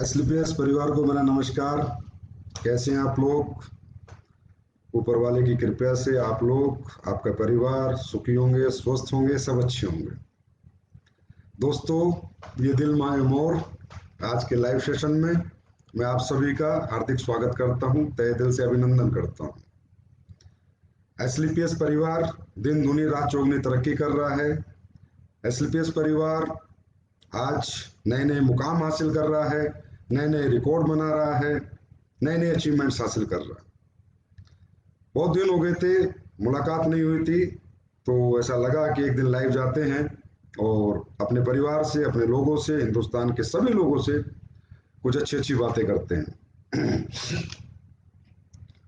एसलीपीएस परिवार को मेरा नमस्कार। कैसे हैं आप लोग? ऊपर वाले की कृपा से आप लोग, आपका परिवार सुखी होंगे, स्वस्थ होंगे, सब अच्छे होंगे। दोस्तों, ये दिल माए मोर आज के लाइव सेशन में मैं आप सभी का हार्दिक स्वागत करता हूं, तहे दिल से अभिनंदन करता हूं। एसलीपीएस परिवार दिन दूनी रात चौगुनी तरक्की कर रहा है। एसलीपीएस परिवार आज नए नए मुकाम हासिल कर रहा है, नए नए रिकॉर्ड बना रहा है, नए नए अचीवमेंट्स हासिल कर रहा है। बहुत दिन हो गए थे, मुलाकात नहीं हुई थी, तो ऐसा लगा कि एक दिन लाइव जाते हैं और अपने परिवार से, अपने लोगों से, हिंदुस्तान के सभी लोगों से कुछ अच्छी अच्छी बातें करते हैं।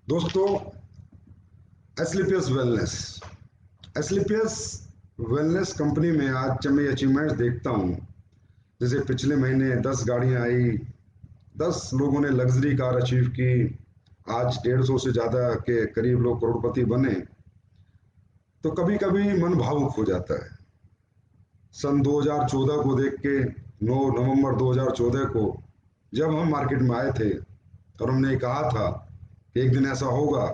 दोस्तों, एसलीपीएस वेलनेस एसलीपीएस वेलनेस कंपनी में आज जब मैं अचीवमेंट्स देखता हूँ, जैसे पिछले महीने 10 गाड़ियां आई, 10 लोगों ने लग्जरी कार अचीव की, आज 150 से ज्यादा के करीब लोग करोड़पति बने, तो कभी कभी मन भावुक हो जाता है। सन 2014 को देख के, 9 नवंबर 2014 को जब हम मार्केट में आए थे और हमने कहा था कि एक दिन ऐसा होगा,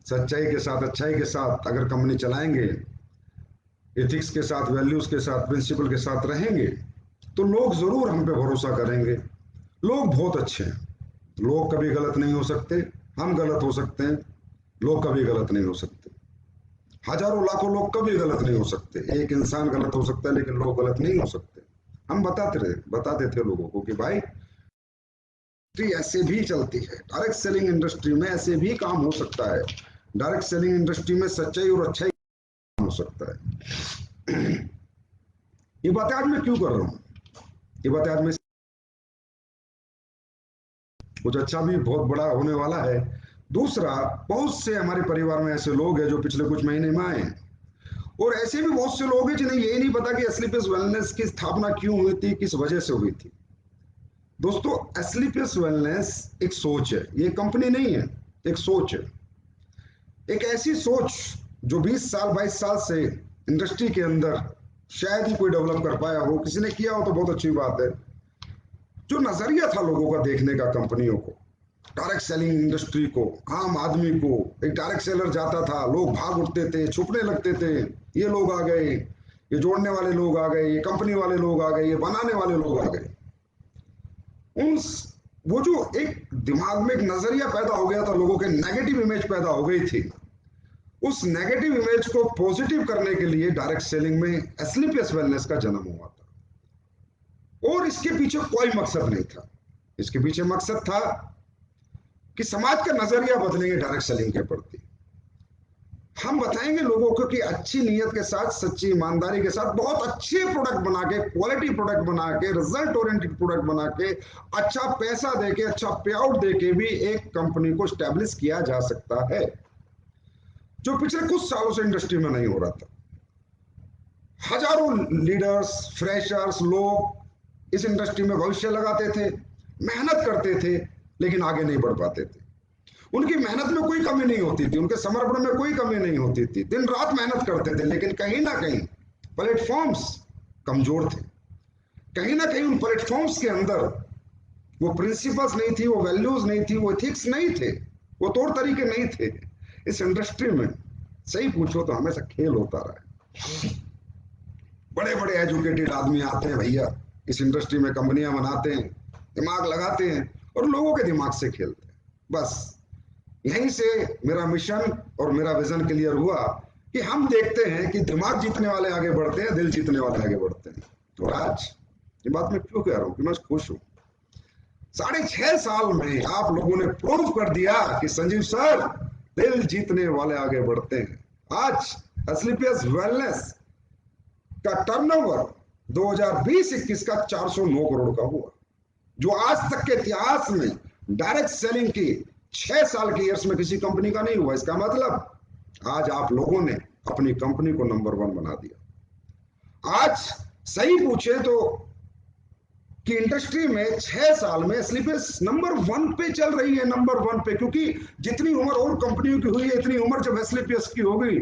सच्चाई के साथ, अच्छाई के साथ अगर कंपनी चलाएंगे, एथिक्स के साथ, वैल्यूज के साथ, प्रिंसिपल के साथ रहेंगे, तो लोग जरूर हम पे भरोसा करेंगे। लोग बहुत अच्छे हैं, लोग कभी गलत नहीं हो सकते। हम गलत हो सकते हैं, लोग कभी गलत नहीं हो सकते। हजारों लाखों लोग कभी गलत नहीं हो सकते। एक इंसान गलत हो सकता है लेकिन लोग गलत नहीं हो सकते। हम बताते थे लोगों को कि भाई, इंडस्ट्री ऐसे भी चलती है, डायरेक्ट सेलिंग इंडस्ट्री में ऐसे भी काम हो सकता है। डायरेक्ट सेलिंग इंडस्ट्री में सच्चाई और अच्छाई हो सकता है। ये बातें आज मैं क्यों कर रहा हूँ? ये बातें आज मैं, कुछ अच्छा भी बहुत बड़ा होने वाला है। दूसरा, बहुत से हमारे परिवार में ऐसे लोग हैं जो पिछले कुछ महीने में आए हैं, और ऐसे भी बहुत से लोग हैं जिन्हें यही नहीं पता कि एसलीपीएस वेलनेस की स्थापना क्यों हुई थी, किस वजह से हुई थी। दोस्तों, एसलीपीएस वेलनेस एक सोच है, ये कंपनी नहीं है, एक सोच है। एक ऐसी सोच जो 20 साल 22 साल से इंडस्ट्री के अंदर शायद ही कोई डेवलप कर पाया हो। किसी ने किया हो तो बहुत अच्छी बात है। जो नजरिया था लोगों का देखने का कंपनियों को, डायरेक्ट सेलिंग इंडस्ट्री को, आम आदमी को, एक डायरेक्ट सेलर जाता था, लोग भाग उठते थे, छुपने लगते थे। ये लोग आ गए, ये जोड़ने वाले लोग आ गए, ये कंपनी वाले लोग आ गए, ये बनाने वाले लोग आ गए। उन वो जो एक दिमाग में एक नजरिया पैदा हो गया था, लोगों के नेगेटिव इमेज पैदा हो गई थी, उस नेगेटिव इमेज को पॉजिटिव करने के लिए डायरेक्ट सेलिंग में एसलीपीएस वेलनेस का जन्म हुआ था। और इसके पीछे कोई मकसद नहीं था। इसके पीछे मकसद था कि समाज का नजरिया बदलेंगे डायरेक्ट सेलिंग के प्रति। हम बताएंगे लोगों को कि अच्छी नीयत के साथ, सच्ची ईमानदारी के साथ, बहुत अच्छे प्रोडक्ट बना के, क्वालिटी प्रोडक्ट बना के, रिजल्ट ओरिएंटेड प्रोडक्ट बना के, अच्छा पैसा देके, अच्छा पे आउट देके भी एक कंपनी को स्टैब्लिश किया जा सकता है, जो पिछले कुछ सालों से इंडस्ट्री में नहीं हो रहा था। हजारों लीडर्स, फ्रेशर्स लोग इस इंडस्ट्री में भविष्य लगाते थे, मेहनत करते थे, लेकिन आगे नहीं बढ़ पाते थे। उनकी मेहनत में कोई कमी नहीं होती थी, उनके समर्पण में कोई कमी नहीं होती थी, दिन रात मेहनत करते थे, लेकिन कहीं ना कहीं प्लेटफॉर्म्स कमजोर थे। कहीं ना कहीं उन प्लेटफॉर्म्स के अंदर वो प्रिंसिपल्स नहीं थी, वो वैल्यूज नहीं थी, वो एथिक्स नहीं थे, वो तौर तरीके नहीं थे। इस इंडस्ट्री में सही पूछो तो हमेशा खेल होता रहा है। बड़े बड़े एजुकेटेड आदमी आते हैं भैया, इस इंडस्ट्री में कंपनियां बनाते हैं, दिमाग लगाते हैं और लोगों के दिमाग से खेलते हैं। बस यहीं से मेरा मिशन और मेरा विजन क्लियर हुआ कि हम देखते हैं कि दिमाग जीतने वाले आगे बढ़ते हैं, दिल जीतने वाले आगे बढ़ते हैं। तो आज ये बात मैं क्यों कह रहा हूं कि मैं खुश हूं। 6.5 साल में आप लोगों ने प्रूव कर दिया कि संजीव सर, दिल जीतने वाले आगे बढ़ते हैं। आज एसलीपीएस वेलनेस का टर्नओवर 2020-21 का 409 करोड़ का हुआ, जो आज तक के इतिहास में डायरेक्ट सेलिंग की 6 साल के ईयर्स में किसी कंपनी का नहीं हुआ। इसका मतलब आज आप लोगों ने अपनी कंपनी को नंबर 1 बना दिया। आज सही पूछे तो कि इंडस्ट्री में 6 साल में एसलीपीएस नंबर 1 पे चल रही है, नंबर 1 पे। क्योंकि जितनी उम्र और कंपनियों की हुई है, इतनी उम्र जब एसलीपीएस की होगी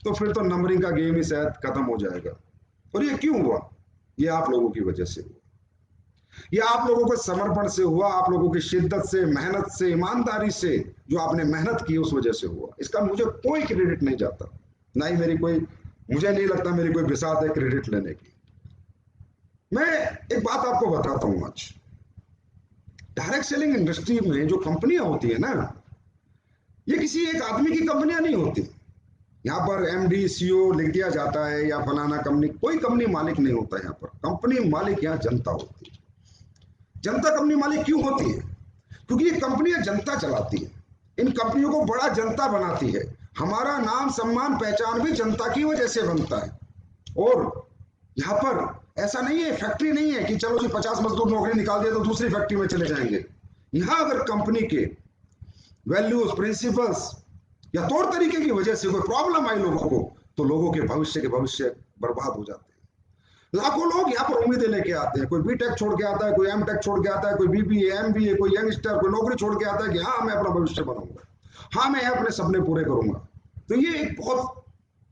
तो फिर तो नंबरिंग का गेम ही शायद खत्म हो जाएगा। और ये क्यों हुआ? ये आप लोगों की वजह से हुआ। ये आप लोगों के समर्पण से हुआ, आप लोगों की शिद्दत से, मेहनत से, ईमानदारी से, जो आपने मेहनत की उस वजह से हुआ। इसका मुझे कोई क्रेडिट नहीं जाता, ना ही मेरी कोई, मुझे नहीं लगता मेरी कोई बिसात है क्रेडिट लेने की। मैं एक बात आपको बताता हूं आज, डायरेक्ट सेलिंग इंडस्ट्री में जो कंपनियां होती है ना, ये किसी एक आदमी की कंपनियां नहीं होती। यहाँ पर एमडी सीईओ लिख दिया जाता है या फलाना कंपनी, कोई कंपनी मालिक नहीं होता। यहाँ पर कंपनी मालिक यहाँ जनता होती है। जनता कंपनी मालिक क्यों होती है? क्योंकि ये कंपनियां जनता चलाती है, इन कंपनियों को बड़ा जनता बनाती है। हमारा नाम सम्मान पहचान भी जनता की वजह से बनता है। और यहाँ पर ऐसा नहीं है, फैक्ट्री नहीं है कि चलो जी 50 मजदूर नौकरी निकाल दिया तो दूसरी फैक्ट्री में चले जाएंगे। यहाँ अगर कंपनी के वैल्यूज, प्रिंसिपल्स या तौर तरीके की वजह से कोई प्रॉब्लम आई लोगों को, तो लोगों के भविष्य बर्बाद हो जाते हैं। लाखों लोग यहाँ पर उम्मीदें लेके आते हैं, कोई बीटेक छोड़ के आता है, कोई एमटेक छोड़ के आता है, कोई बीबीए, एमबीए, कोई यंगस्टर, कोई नौकरी छोड़ के आता है कि हाँ मैं अपना भविष्य बनाऊंगा, हाँ मैं अपने सपने पूरे करूंगा। तो ये एक बहुत,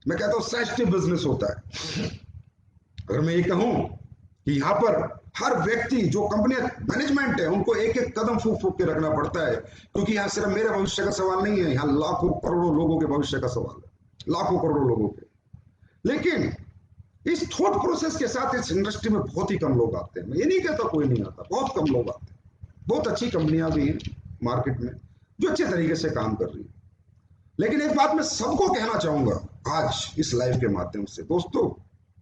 मैं कहता हूँ, सेंसिटिव बिजनेस होता है। अगर मैं ये कहूं कि यहाँ पर हर व्यक्ति, जो कंपनी मैनेजमेंट है, उनको एक एक कदम फूक फूक के रखना पड़ता है, क्योंकि यहाँ सिर्फ मेरे भविष्य का सवाल नहीं है, यहाँ लाखों करोड़ों लोगों के भविष्य का सवाल है, लाखों करोड़ों लोगों के। लेकिन इस थॉट प्रोसेस के साथ इस इंडस्ट्री में बहुत ही कम लोग आते हैं। मैं ये नहीं कहता कोई नहीं आता, बहुत कम लोग आते हैं। बहुत अच्छी कंपनियां भी हैं मार्केट में जो अच्छे तरीके से काम कर रही है। लेकिन एक बात मैं सबको कहना चाहूंगा आज इस लाइव के माध्यम से, दोस्तों,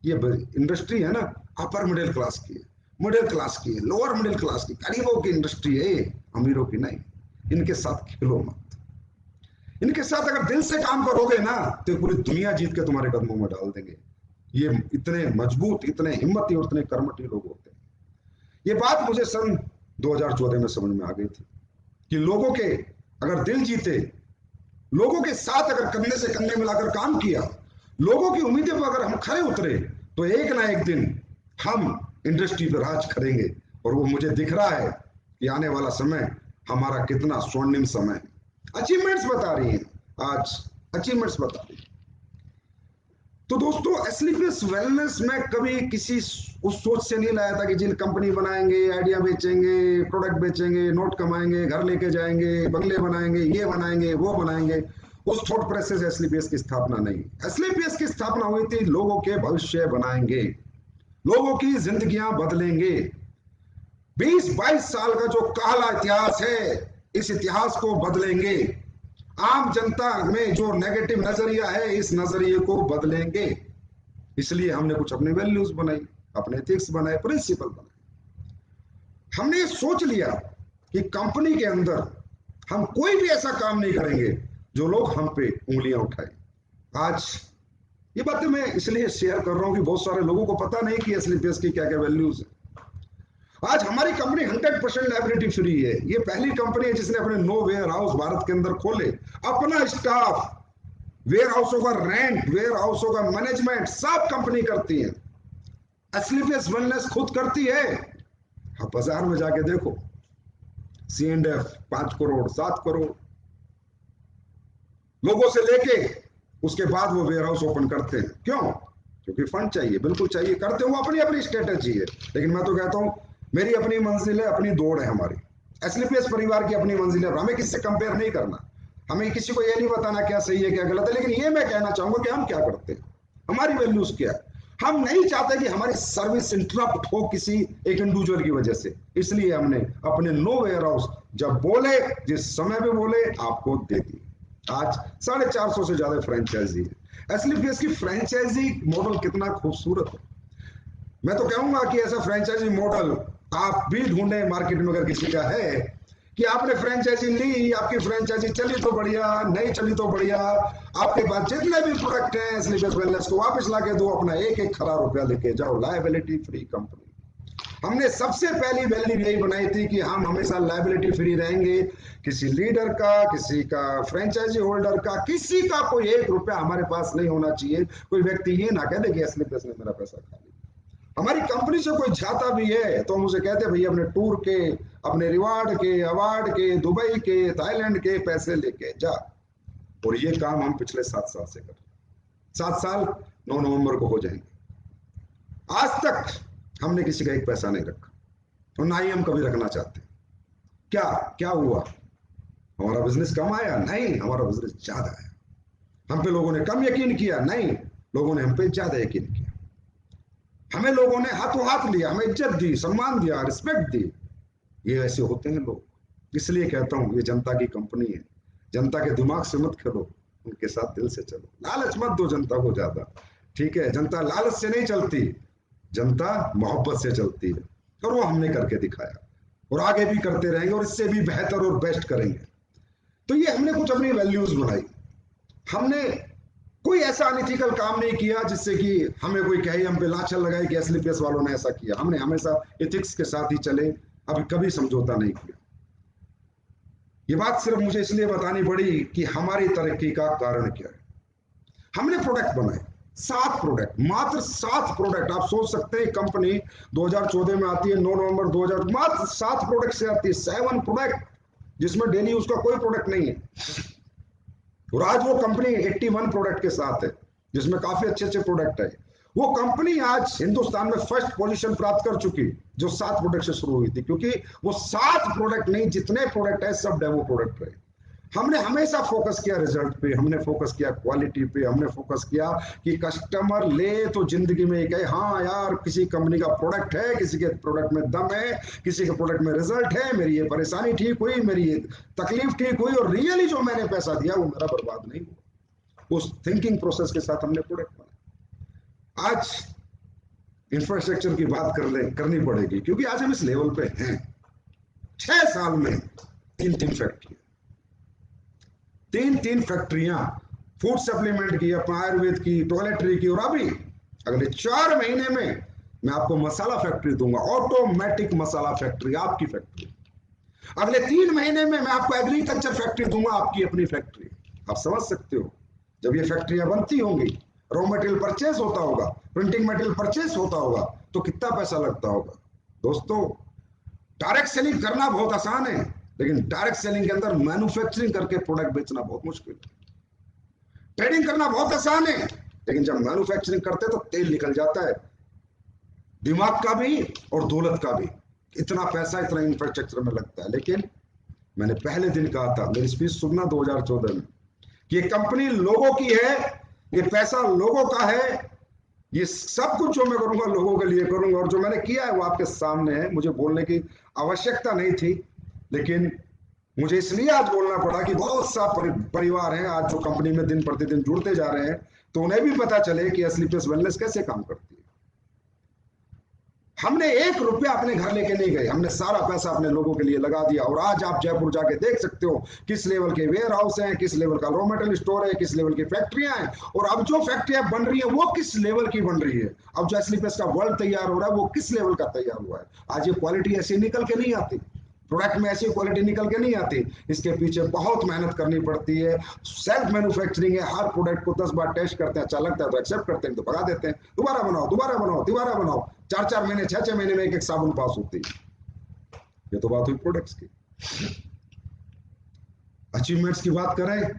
ये इंडस्ट्री है ना, अपर मिडिल क्लास की है, मिडिल क्लास की है, लोअर मिडिल क्लास की, गरीबों की इंडस्ट्री है, अमीरों की नहीं। इनके साथ खेलो मत। इनके साथ अगर दिल से काम करोगे ना, तो पूरी दुनिया जीत के तुम्हारे कदमों में डाल देंगे। ये इतने मजबूत, इतने हिम्मती और इतने कर्मठी लोग होते हैं। ये बात मुझे सन 2014 में समझ में आ गई थी कि लोगों के अगर दिल जीते, लोगों के साथ अगर कंधे से कंधे मिलाकर काम किया, लोगों की उम्मीदें पर अगर हम खरे उतरे, तो एक ना एक दिन हम इंडस्ट्री पर राज करेंगे। और वो मुझे दिख रहा है कि आने वाला समय हमारा कितना स्वर्णिम समय है। अचीवमेंट्स बता रही हैं आज, अचीवमेंट्स बता रही है। तो दोस्तों, एसलीपीएस वेलनेस में कभी किसी उस सोच से नहीं लाया था कि जिन कंपनी बनाएंगे, आइडिया बेचेंगे, प्रोडक्ट बेचेंगे, नोट कमाएंगे, घर लेके जाएंगे, बंगले बनाएंगे, ये बनाएंगे, वो बनाएंगे। उस थॉट प्रोसेस से एसलीपीएस की स्थापना नहीं। एसलीपीएस की स्थापना हुई थी लोगों के भविष्य बनाएंगे, लोगों की जिंदगियां बदलेंगे। 20-22 साल का जो काला इतिहास है, इस इतिहास को बदलेंगे। आम जनता में जो नेगेटिव नजरिया है, इस नजरिए को बदलेंगे। इसलिए हमने कुछ अपने वैल्यूज बनाई, अपने एथिक्स बनाए, प्रिंसिपल बनाए। हमने ये सोच लिया कि कंपनी के अंदर हम कोई भी ऐसा काम नहीं करेंगे जो लोग हम पे उंगलियां उठाए। आज ये बातें मैं इसलिए शेयर कर रहा हूं कि बहुत सारे लोगों को पता नहीं कि एसलीपीएस की क्या क्या वैल्यूज है। आज हमारी कंपनी 100% लायबिलिटी फ्री है। ये पहली कंपनी है जिसने अपने 9 वेयर हाउस भारत के अंदर खोले, अपना स्टाफ, वेयर हाउसों का रेंट, वेयर हाउसों का मैनेजमेंट सब कंपनी करती है। एसलीपीएस वेलनेस खुद करती है। आप बाजार में जाके देखो, C&F 5 करोड़ 7 करोड़ लोगों से लेके उसके बाद वो वेयर हाउस ओपन करते हैं। क्यों? क्योंकि फंड चाहिए, बिल्कुल चाहिए, करते हो अपनी अपनी स्ट्रेटेजी है। लेकिन मैं तो कहता हूं मेरी अपनी मंजिल है, अपनी दौड़ है हमारी। एसलीपीएस परिवार की अपनी मंजिल है, हमें किससे कंपेयर नहीं करना, हमें किसी को ये नहीं बताना क्या सही है क्या गलत है। लेकिन ये मैं कहना चाहूंगा कि हम क्या करते हैं, हमारी वैल्यूज क्या है। हम नहीं चाहते कि हमारी सर्विस इंटरप्ट हो किसी एक इंडिविजुअल की वजह से। इसलिए हमने अपने 9 वेयर हाउस जब बोले, जिस समय पे बोले, आपको दे दी। आज 450 से ज्यादा फ्रेंचाइजी है। एसलीपीएस की फ्रेंचाइजी मॉडल कितना खूबसूरत है। मैं तो कहूंगा कि ऐसा फ्रेंचाइजी मॉडल आप भी ढूंढे मार्केट में, अगर किसी का है कि आपने फ्रेंचाइजी ली, आपकी फ्रेंचाइजी चली तो बढ़िया, नहीं चली तो बढ़िया, आपके पास जितने भी प्रोडक्ट हैं एसलीपीएस वेलनेस को वापस ला के दो, अपना एक एक खरा रुपया लेके जाओ। Liability free company. हमने सबसे पहली वैल्यू यही बनाई थी कि हम हमेशा लायबिलिटी फ्री रहेंगे। किसी लीडर का, किसी का फ्रेंचाइजी होल्डर का, किसी का कोई 1 रुपया हमारे पास नहीं होना चाहिए। कोई व्यक्ति ये ना कह दे कि एसलीपीएस ने मेरा पैसा खा लिया। हमारी कंपनी से कोई जाता भी है तो हम उसे कहते हैं भैया अपने टूर के, अपने रिवार्ड के, अवार्ड के, दुबई के, थाईलैंड के पैसे लेके जा। और ये काम हम पिछले 7 साल से कर रहे हैं। 7 साल 9 नवंबर को हो जाएंगे। आज तक हमने किसी का 1 पैसा नहीं रखा। और ना ही हम कभी रखना चाहते। क्या क्या हुआ? हमारा बिजनेस कम आया? नहीं, हमारा बिजनेस ज्यादा आया। हम पे लोगों ने कम यकीन किया? नहीं, लोगों ने हम पे ज्यादा यकीन किया। हमें लोगों ने हाथों हाथ लिया, हमें इज्जत दी, सम्मान दिया, रिस्पेक्ट दी। ये ऐसे होते हैं लोग। इसलिए कहता हूं ये जनता की कंपनी है। जनता के दिमाग से मत खेलो, उनके साथ दिल से चलो। लालच मत दो जनता को ज्यादा, ठीक है? जनता लालच से नहीं चलती, जनता मोहब्बत से चलती है। और वो हमने करके दिखाया, और आगे भी करते रहेंगे, और इससे भी बेहतर और बेस्ट करेंगे। तो ये हमने कुछ अपनी वैल्यूज बनाई। हमने कोई ऐसा अनइथिकल काम नहीं किया जिससे कि हमें कोई कहे, हम पे लाछन लगाए कि एसलीपीएस वालों ने ऐसा किया। हमने हमेशा एथिक्स के साथ ही चले, अभी कभी समझौता नहीं किया। ये बात सिर्फ मुझे इसलिए बतानी पड़ी कि हमारी तरक्की का कारण क्या है। हमने प्रोडक्ट बनाए, 7 प्रोडक्ट, मात्र 7 प्रोडक्ट। आप सोच सकते हैं कंपनी 2014 में आती है, 9 नवंबर 2000, मात्र 7 प्रोडक्ट से आती है, 7 प्रोडक्ट, जिसमें डेली उसका कोई प्रोडक्ट नहीं है। और आज वो कंपनी 81 प्रोडक्ट के साथ है, जिसमें काफी अच्छे अच्छे प्रोडक्ट है। वो कंपनी आज हिंदुस्तान में फर्स्ट पोजीशन प्राप्त कर चुकी, जो 7 प्रोडक्ट से शुरू हुई थी। क्योंकि वो 7 प्रोडक्ट नहीं, जितने प्रोडक्ट है सब डेमो प्रोडक्ट रहे। हमने हमेशा फोकस किया रिजल्ट पे, हमने फोकस किया क्वालिटी पे, हमने फोकस किया कि कस्टमर ले तो जिंदगी में कहे हाँ यार किसी कंपनी का प्रोडक्ट है, किसी के प्रोडक्ट में दम है, किसी के प्रोडक्ट में रिजल्ट है, मेरी ये परेशानी ठीक हुई, मेरी ये तकलीफ ठीक हुई, और रियली जो मैंने पैसा दिया वो मेरा बर्बाद नहीं हुआ। उस थिंकिंग प्रोसेस के साथ हमने प्रोडक्ट बनाया। आज इंफ्रास्ट्रक्चर की बात करनी पड़ेगी, क्योंकि आज हम इस लेवल पे हैं। 6 साल में 3 फैक्ट्री, 3 फैक्ट्रियां, फूड सप्लीमेंट की, अपना आयुर्वेद की, टॉयलेटरी की, और अभी अगले 4 महीने में मैं आपको मसाला फैक्ट्री दूंगा, ऑटोमेटिक मसाला फैक्ट्री, आपकी फैक्ट्री। अगले 3 महीने में मैं आपको एग्रीकल्चर फैक्ट्री दूंगा, आपकी अपनी फैक्ट्री। आप समझ सकते हो, जब ये फैक्ट्रियां बनती होंगी, रॉ मटेरियल परचेस होता होगा, प्रिंटिंग मटेरियल परचेस होता होगा, तो कितना पैसा लगता होगा। दोस्तों, डायरेक्ट सेलिंग करना बहुत आसान है, लेकिन डायरेक्ट सेलिंग के अंदर मैन्युफैक्चरिंग करके प्रोडक्ट बेचना बहुत मुश्किल है। ट्रेडिंग करना बहुत आसान है, लेकिन जब मैन्युफैक्चरिंग करते तो तेल निकल जाता है, दिमाग का भी और दौलत का भी। इतना पैसा इतना इंफ्रास्ट्रक्चर में लगता है। लेकिन मैंने पहले दिन कहा था, मेरी स्पीच सुनना 2014 में, कि ये कंपनी लोगों की है, ये पैसा लोगों का है, ये सब कुछ जो मैं करूंगा लोगों के लिए करूंगा। और जो मैंने किया है वो आपके सामने है, मुझे बोलने की आवश्यकता नहीं थी, लेकिन मुझे इसलिए आज बोलना पड़ा कि बहुत सा परिवार हैं आज जो कंपनी में दिन प्रतिदिन जुड़ते जा रहे हैं, तो उन्हें भी पता चले कि एसलीपीएस वेलनेस कैसे काम करती है। हमने 1 रुपया अपने घर लेके नहीं गए, हमने सारा पैसा अपने लोगों के लिए लगा दिया। और आज आप जयपुर जाके देख सकते हो किस लेवल के वेयर हाउस हैं, किस लेवल का रॉ मटेरियल स्टोर है, किस लेवल की फैक्ट्रियां हैं, और अब जो फैक्ट्रियां बन रही है वो किस लेवल की बन रही है। अब जो एसलीपीएस का वर्ल्ड तैयार हो रहा है वो किस लेवल का तैयार हुआ है। आज ये क्वालिटी ऐसी निकल के नहीं आती, प्रोडक्ट में ऐसी क्वालिटी निकल के नहीं आती, इसके पीछे बहुत मेहनत करनी पड़ती है। सेल्फ मैन्युफैक्चरिंग है, हर प्रोडक्ट को 10 बार टेस्ट करते हैं, अच्छा लगता है तो एक्सेप्ट करते हैं, तो भगा देते हैं, दोबारा बनाओ, दोबारा बनाओ, दोबारा बनाओ। 4-4 महीने 6-6 महीने में एक साबुन पास होती है। ये तो बात हुई प्रोडक्ट्स की। अचीवमेंट्स की बात करें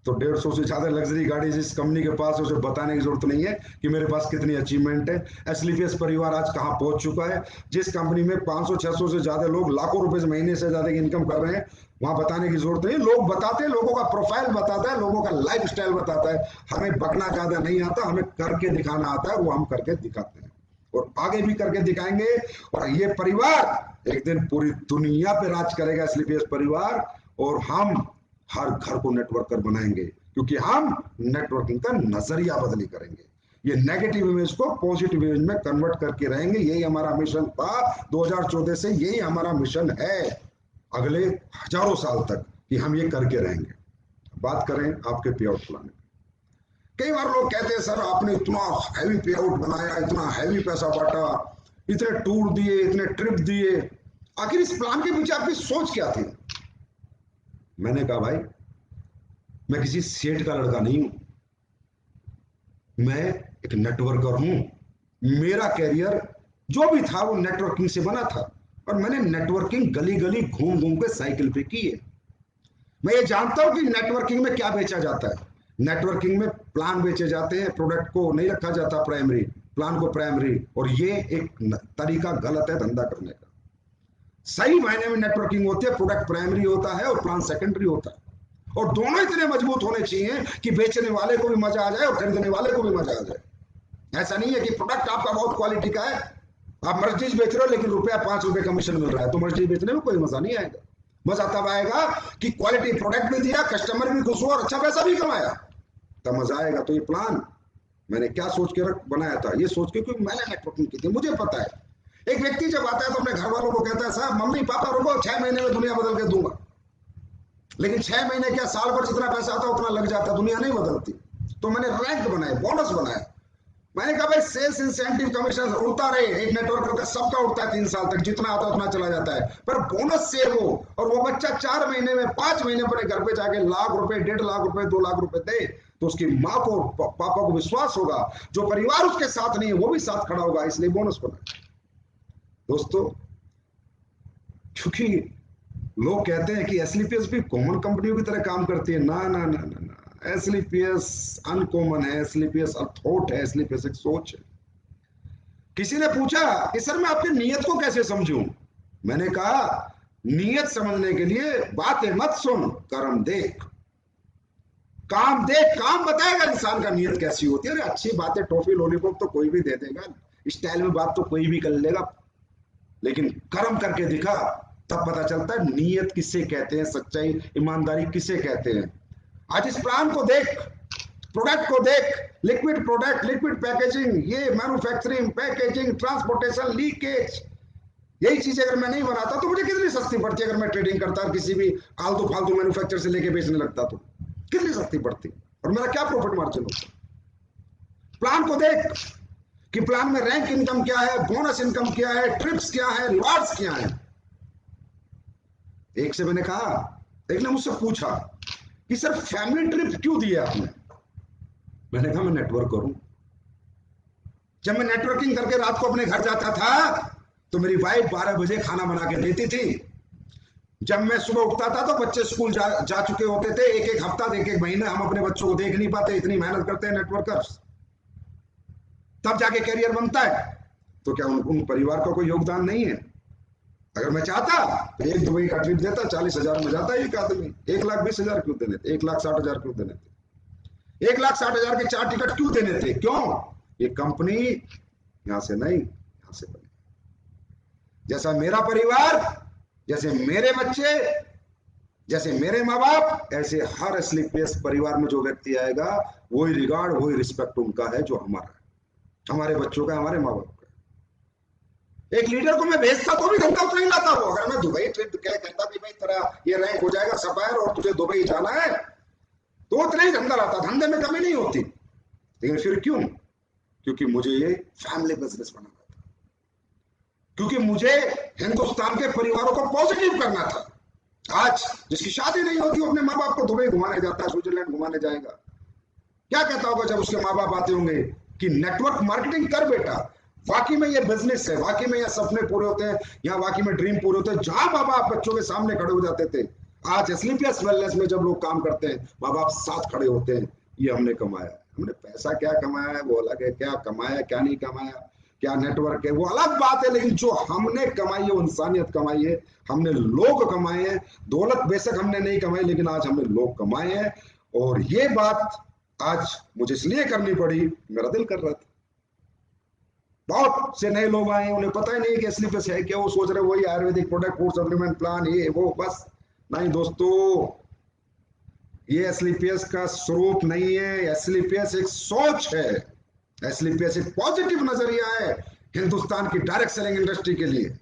तो 150 से ज्यादा लग्जरी गाड़ी जिस कंपनी के पास है उसे बताने की जरूरत नहीं है कि मेरे पास कितनी अचीवमेंट है। एसलीपीएस परिवार आज कहां पहुंच चुका है। जिस कंपनी में 500-600 से ज्यादा लोग लाखों रुपए महीने से ज्यादा की इनकम कर रहे हैं, वहां बताने की जरूरत नहीं। लोग बताते हैं, लोगों का प्रोफाइल बताता है, लोगों का लाइफ स्टाइल बताता है। हमें बकना ज्यादा नहीं आता, हमें करके दिखाना आता है, वो हम करके दिखाते हैं और आगे भी करके दिखाएंगे। और ये परिवार एक दिन पूरी दुनिया पे राज करेगा, एसलीपीएस परिवार। और हम हर घर को नेटवर्कर बनाएंगे, क्योंकि हम नेटवर्किंग का नजरिया बदली करेंगे। ये नेगेटिव इमेज को पॉजिटिव इमेज में कन्वर्ट करके रहेंगे। यही हमारा मिशन था 2014 से, यही हमारा मिशन है अगले हजारों साल तक, कि हम ये करके रहेंगे। बात करें आपके पे आउट प्लान, कई बार लोग कहते हैं सर आपने इतना हैवी पे आउट बनाया, इतना हैवी पैसा बांटा, इतने टूर दिए, इतने ट्रिप दिए, आखिर इस प्लान के पीछे आपकी सोच क्या थी। मैंने कहा भाई, मैं किसी सेठ का लड़का नहीं हूं, मैं एक नेटवर्कर हूं। मेरा कैरियर जो भी था वो नेटवर्किंग से बना था, और मैंने नेटवर्किंग गली गली घूम घूम के साइकिल पे की है। मैं ये जानता हूं कि नेटवर्किंग में क्या बेचा जाता है। नेटवर्किंग में प्लान बेचे जाते हैं, प्रोडक्ट को नहीं रखा जाता प्राइमरी, प्लान को प्राइमरी, और ये एक तरीका गलत है धंधा करने का। सही मायने में नेटवर्किंग होती है, प्रोडक्ट प्राइमरी होता है और प्लान सेकेंडरी होता है, और दोनों इतने मजबूत होने चाहिए कि बेचने वाले को भी मजा आ जाए और खरीदने वाले को भी मजा आ जाए। ऐसा नहीं है कि प्रोडक्ट आपका बहुत क्वालिटी का है, आप मर्सिडीज बेच रहे हो लेकिन रुपया 5 रुपए कमीशन मिल रहा है, तो मर्सिडीज बेचने में कोई मजा नहीं आएगा। मजा तब आएगा कि क्वालिटी प्रोडक्ट भी दिया, कस्टमर भी खुश हुआ और अच्छा पैसा भी कमाया, तब मजा आएगा। तो ये प्लान मैंने क्या सोच के बनाया था, ये सोच के, क्योंकि मैंने नेटवर्किंग की थी, मुझे पता है। एक व्यक्ति जब आता है तो अपने घर वालों को कहता है, साहब मम्मी पापा रुको, 6 महीने में दुनिया बदल के दूंगा। लेकिन 6 महीने क्या, साल भर जितना पैसा आता है उतना लग जाता, दुनिया नहीं बदलती। तो मैंने रैंक बनाए, बोनस बनाया। मैंने कहा भाई सेल्स इंसेंटिव कमीशन उड़ता रहे, एक नेटवर्कर का सबका उड़ता है 3 साल तक, जितना आता है उतना चला जाता है, पर बोनस सेव हो, और वो बच्चा 4 महीने में 5 महीने अपने घर पे जाके लाख रुपए, 1.5 लाख रुपए, 2 लाख रुपए दे, तो उसकी माँ को पापा को विश्वास होगा, जो परिवार उसके साथ नहीं है वो भी साथ खड़ा होगा, इसलिए बोनस बना। दोस्तों, क्योंकि लोग कहते हैं कि एसलीपीएस भी कॉमन कंपनियों की तरह काम करती है, ना ना ना ना ना, एसलीपीएस अनकॉमन है, एसलीपीएस थॉट है, एसलीपीएस एक सोच है। किसी ने पूछा कि सर मैं आपकी नीयत को कैसे समझूं, मैंने कहा नीयत समझने के लिए बातें मत सुन, कर्म देख, काम देख, काम बताएगा इंसान का नीयत कैसी होती है। अरे अच्छी बातें, टॉफी लॉलीपॉप तो कोई भी दे देगा, स्टाइल में बात तो कोई भी कर लेगा, लेकिन कर्म करके दिखा, तब पता चलता है नीयत किसे कहते हैं, सच्चाई ईमानदारी किसे कहते हैं। आज इस प्लान को देख, प्रोडक्ट को देख, लिक्विड प्रोडक्ट, लिक्विड पैकेजिंग, ये मैन्युफैक्चरिंग, पैकेजिंग, ट्रांसपोर्टेशन, लीकेज, यही चीजें अगर मैं नहीं बनाता तो मुझे कितनी सस्ती पड़ती। अगर मैं ट्रेडिंग करता और किसी भी आलतू फालतू मैन्युफैक्चर से लेके बेचने लगता तो कितनी सस्ती पड़ती, और मेरा क्या प्रॉफिट मार्जिन होता। प्लान को देख कि प्लान में रैंक इनकम क्या है, बोनस इनकम क्या है, ट्रिप्स क्या है, रिवार्ड्स क्या है। एक से मैंने कहा, एक ने मुझसे पूछा कि सर फैमिली ट्रिप क्यों दिया आपने, मैंने कहा मैं नेटवर्क करूं। जब मैं नेटवर्किंग करके रात को अपने घर जाता था तो मेरी वाइफ 12 बजे खाना बना के देती थी। जब मैं सुबह उठता था तो बच्चे स्कूल जा चुके होते थे, एक एक हफ्ता, एक एक महीना हम अपने बच्चों को देख नहीं पाते, इतनी मेहनत करते हैं नेटवर्कर्स, तब जाके कैरियर बनता है। तो क्या उन परिवार का कोई योगदान नहीं है? अगर मैं चाहता तो एक दुबई का ट्रिप देता, 40,000 में जाता एक आदमी, 1,20,000 क्यों देने थे, 1,60,000 क्यों देने थे, 1,60,000 के 4 टिकट क्यों देने थे? क्यों? ये कंपनी यहां से नहीं, यहां से बनी। जैसा मेरा परिवार, जैसे मेरे बच्चे, जैसे मेरे माँ बाप, ऐसे हर एसलीपीएस परिवार में जो व्यक्ति आएगा वही रिगार्ड, वही रिस्पेक्ट उनका है जो हमारा है, हमारे बच्चों का, हमारे माँ बाप का। एक लीडर को मैं भेजता तो भी धंधा उतना ही लाता हूं। अगर मैं दुबई ट्रिप कहता भी भाई तेरा ये रैंक हो जाएगा सफायर और तुझे दुबई जाना है, तो उतना ही धंधा लाता, धंधे में कमी नहीं होती। लेकिन फिर क्यों? क्योंकि मुझे ये फैमिली बिजनेस बनाना था, क्योंकि मुझे हिंदुस्तान के परिवारों को पॉजिटिव करना था। आज जिसकी शादी नहीं होती वो अपने माँ बाप को दुबई घुमाने जाता है, स्विट्जरलैंड घुमाने जाएगा, क्या कहता होगा जब उसके माँ बाप आते होंगे कि नेटवर्क मार्केटिंग कर बेटा, वाकई में ये बिजनेस है, वाकई में ये सपने पूरे होते हैं, यहाँ वाकई में ड्रीम पूरे होते हैं। जहां माँ बाप बच्चों के सामने खड़े हो जाते थे, आज एसलीपीएस वेलनेस में जब लोग काम करते हैं माँ बाप साथ खड़े होते हैं, ये हमने कमाया। हमने पैसा क्या कमाया है वो अलग है, क्या कमाया क्या नहीं कमाया, क्या नेटवर्क है वो अलग बात है, लेकिन जो हमने कमाई है वो इंसानियत कमाई है, हमने लोग कमाए हैं। दौलत बेशक हमने नहीं कमाई, लेकिन आज हमने लोग कमाए हैं। और ये बात आज मुझे इसलिए करनी पड़ी, मेरा दिल कर रहा था। बहुत से नए लोग आए, उन्हें पता ही नहीं कि एसलीपीएस है क्या, वो सोच रहे वही Ayurvedic product, food supplement plan, ये वो, बस नहीं दोस्तों, ये एसलीपीएस का स्वरूप नहीं है। एसलीपीएस एक सोच है, एसलीपीएस एक पॉजिटिव नजरिया है हिंदुस्तान की डायरेक्ट सेलिंग इंडस्ट्री के लिए।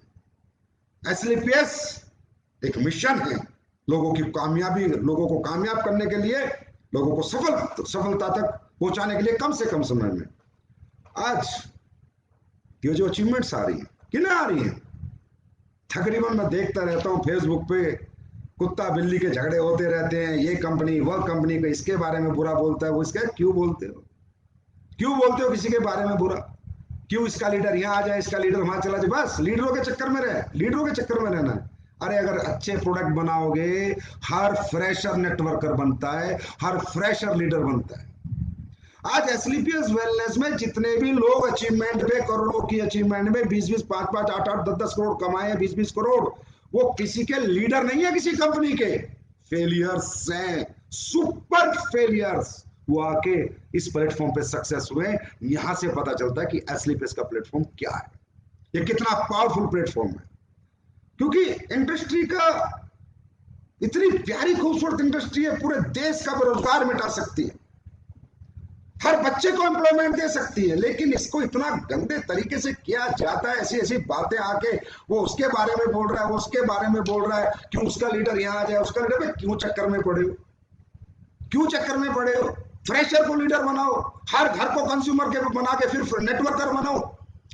एसलीपीएस एक मिशन है, लोगों की कामयाबी, लोगों को कामयाब करने के लिए, लोगों को सफलता तक पहुंचाने के लिए कम से कम समय में। आज ये जो अचीवमेंट्स आ रही हैं, किन्हें आ रही हैं? तकरीबन मैं देखता रहता हूं फेसबुक पे कुत्ता बिल्ली के झगड़े होते रहते हैं, ये कंपनी वह कंपनी का इसके बारे में बुरा बोलता है, वो इसका क्यों बोलते हो, क्यों बोलते हो किसी के बारे में बुरा? क्यों इसका लीडर यहाँ आ जाए, इसका लीडर वहां चला जाए, बस लीडरों के चक्कर में रहे, लीडरों के चक्कर में रहना है। अरे अगर अच्छे प्रोडक्ट बनाओगे, हर फ्रेशर नेटवर्कर बनता है, हर फ्रेशर लीडर बनता है। आज एसलीपीएस वेलनेस में जितने भी लोग अचीवमेंट पे, करोड़ों की अचीवमेंट में 20-20, 5-5, 8-8, 10-10 करोड़ कमाए हैं, 20-20 करोड़, वो किसी के लीडर नहीं है, किसी कंपनी के फेलियर्स हैं, सुपर फेलियर्स। वो आके इस प्लेटफॉर्म पे सक्सेस हुए। यहां से पता चलता है कि एसलीपीएस का प्लेटफॉर्म क्या है, ये कितना पावरफुल प्लेटफॉर्म है। क्योंकि इंडस्ट्री का इतनी प्यारी खूबसूरत इंडस्ट्री है, पूरे देश का बेरोजगार मिटा सकती है, हर बच्चे को एम्प्लॉयमेंट दे सकती है, लेकिन इसको इतना गंदे तरीके से किया जाता है। ऐसी ऐसी बातें आके वो उसके बारे में बोल रहा है, वो उसके बारे में बोल रहा है, क्यों उसका लीडर यहाँ आ जाए, उसका लीडर में क्यों चक्कर में पड़े हो, क्यों चक्कर में पड़े हो। फ्रेशर को लीडर बनाओ, हर घर को कंज्यूमर के बना के फिर नेटवर्कर बनाओ,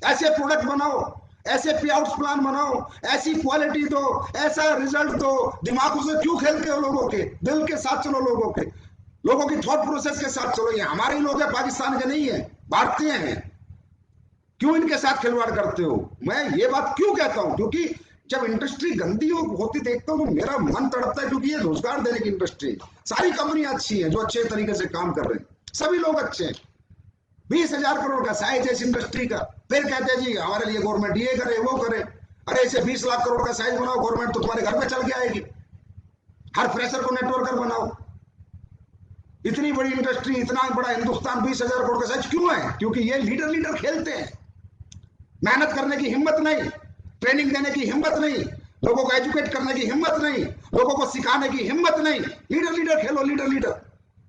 ऐसे प्रोडक्ट बनाओ, ऐसे पे आउट प्लान बनाओ, ऐसी क्वालिटी दो, ऐसा रिजल्ट दो। दिमागों से क्यों खेलते हो, लोगों के दिल के साथ चलो, लोगों की थॉट प्रोसेस के साथ चलो। ये हमारे लोग हैं, पाकिस्तान के नहीं है, भारतीय हैं, क्यों इनके साथ खिलवाड़ करते हो। मैं ये बात क्यों कहता हूं, क्योंकि जब इंडस्ट्री गंदी होती देखता हूं तो मेरा मन तड़पता है, क्योंकि ये रोजगार देने की इंडस्ट्री। सारी कंपनियां अच्छी हैं जो अच्छे तरीके से काम कर रहे हैं, सभी लोग अच्छे हैं। 20,000 करोड़ का साइज है इस इंडस्ट्री का, फिर कहते हैं जी हमारे लिए गवर्नमेंट ये करे वो करे। अरे इसे 20 लाख करोड़ का साइज बनाओ गवर्नमेंट, तो तुम्हारे घर पे चल के आएगी। हर फ्रेशर को नेटवर्कर बनाओ। इतनी बड़ी इंडस्ट्री, इतना बड़ा हिंदुस्तान, 20,000 करोड़ का साइज क्यों है? क्योंकि ये लीडर खेलते हैं, मेहनत करने की हिम्मत नहीं, ट्रेनिंग देने की हिम्मत नहीं, लोगों को एजुकेट करने की हिम्मत नहीं, लोगों को सिखाने की हिम्मत नहीं। लीडर खेलो, लीडर।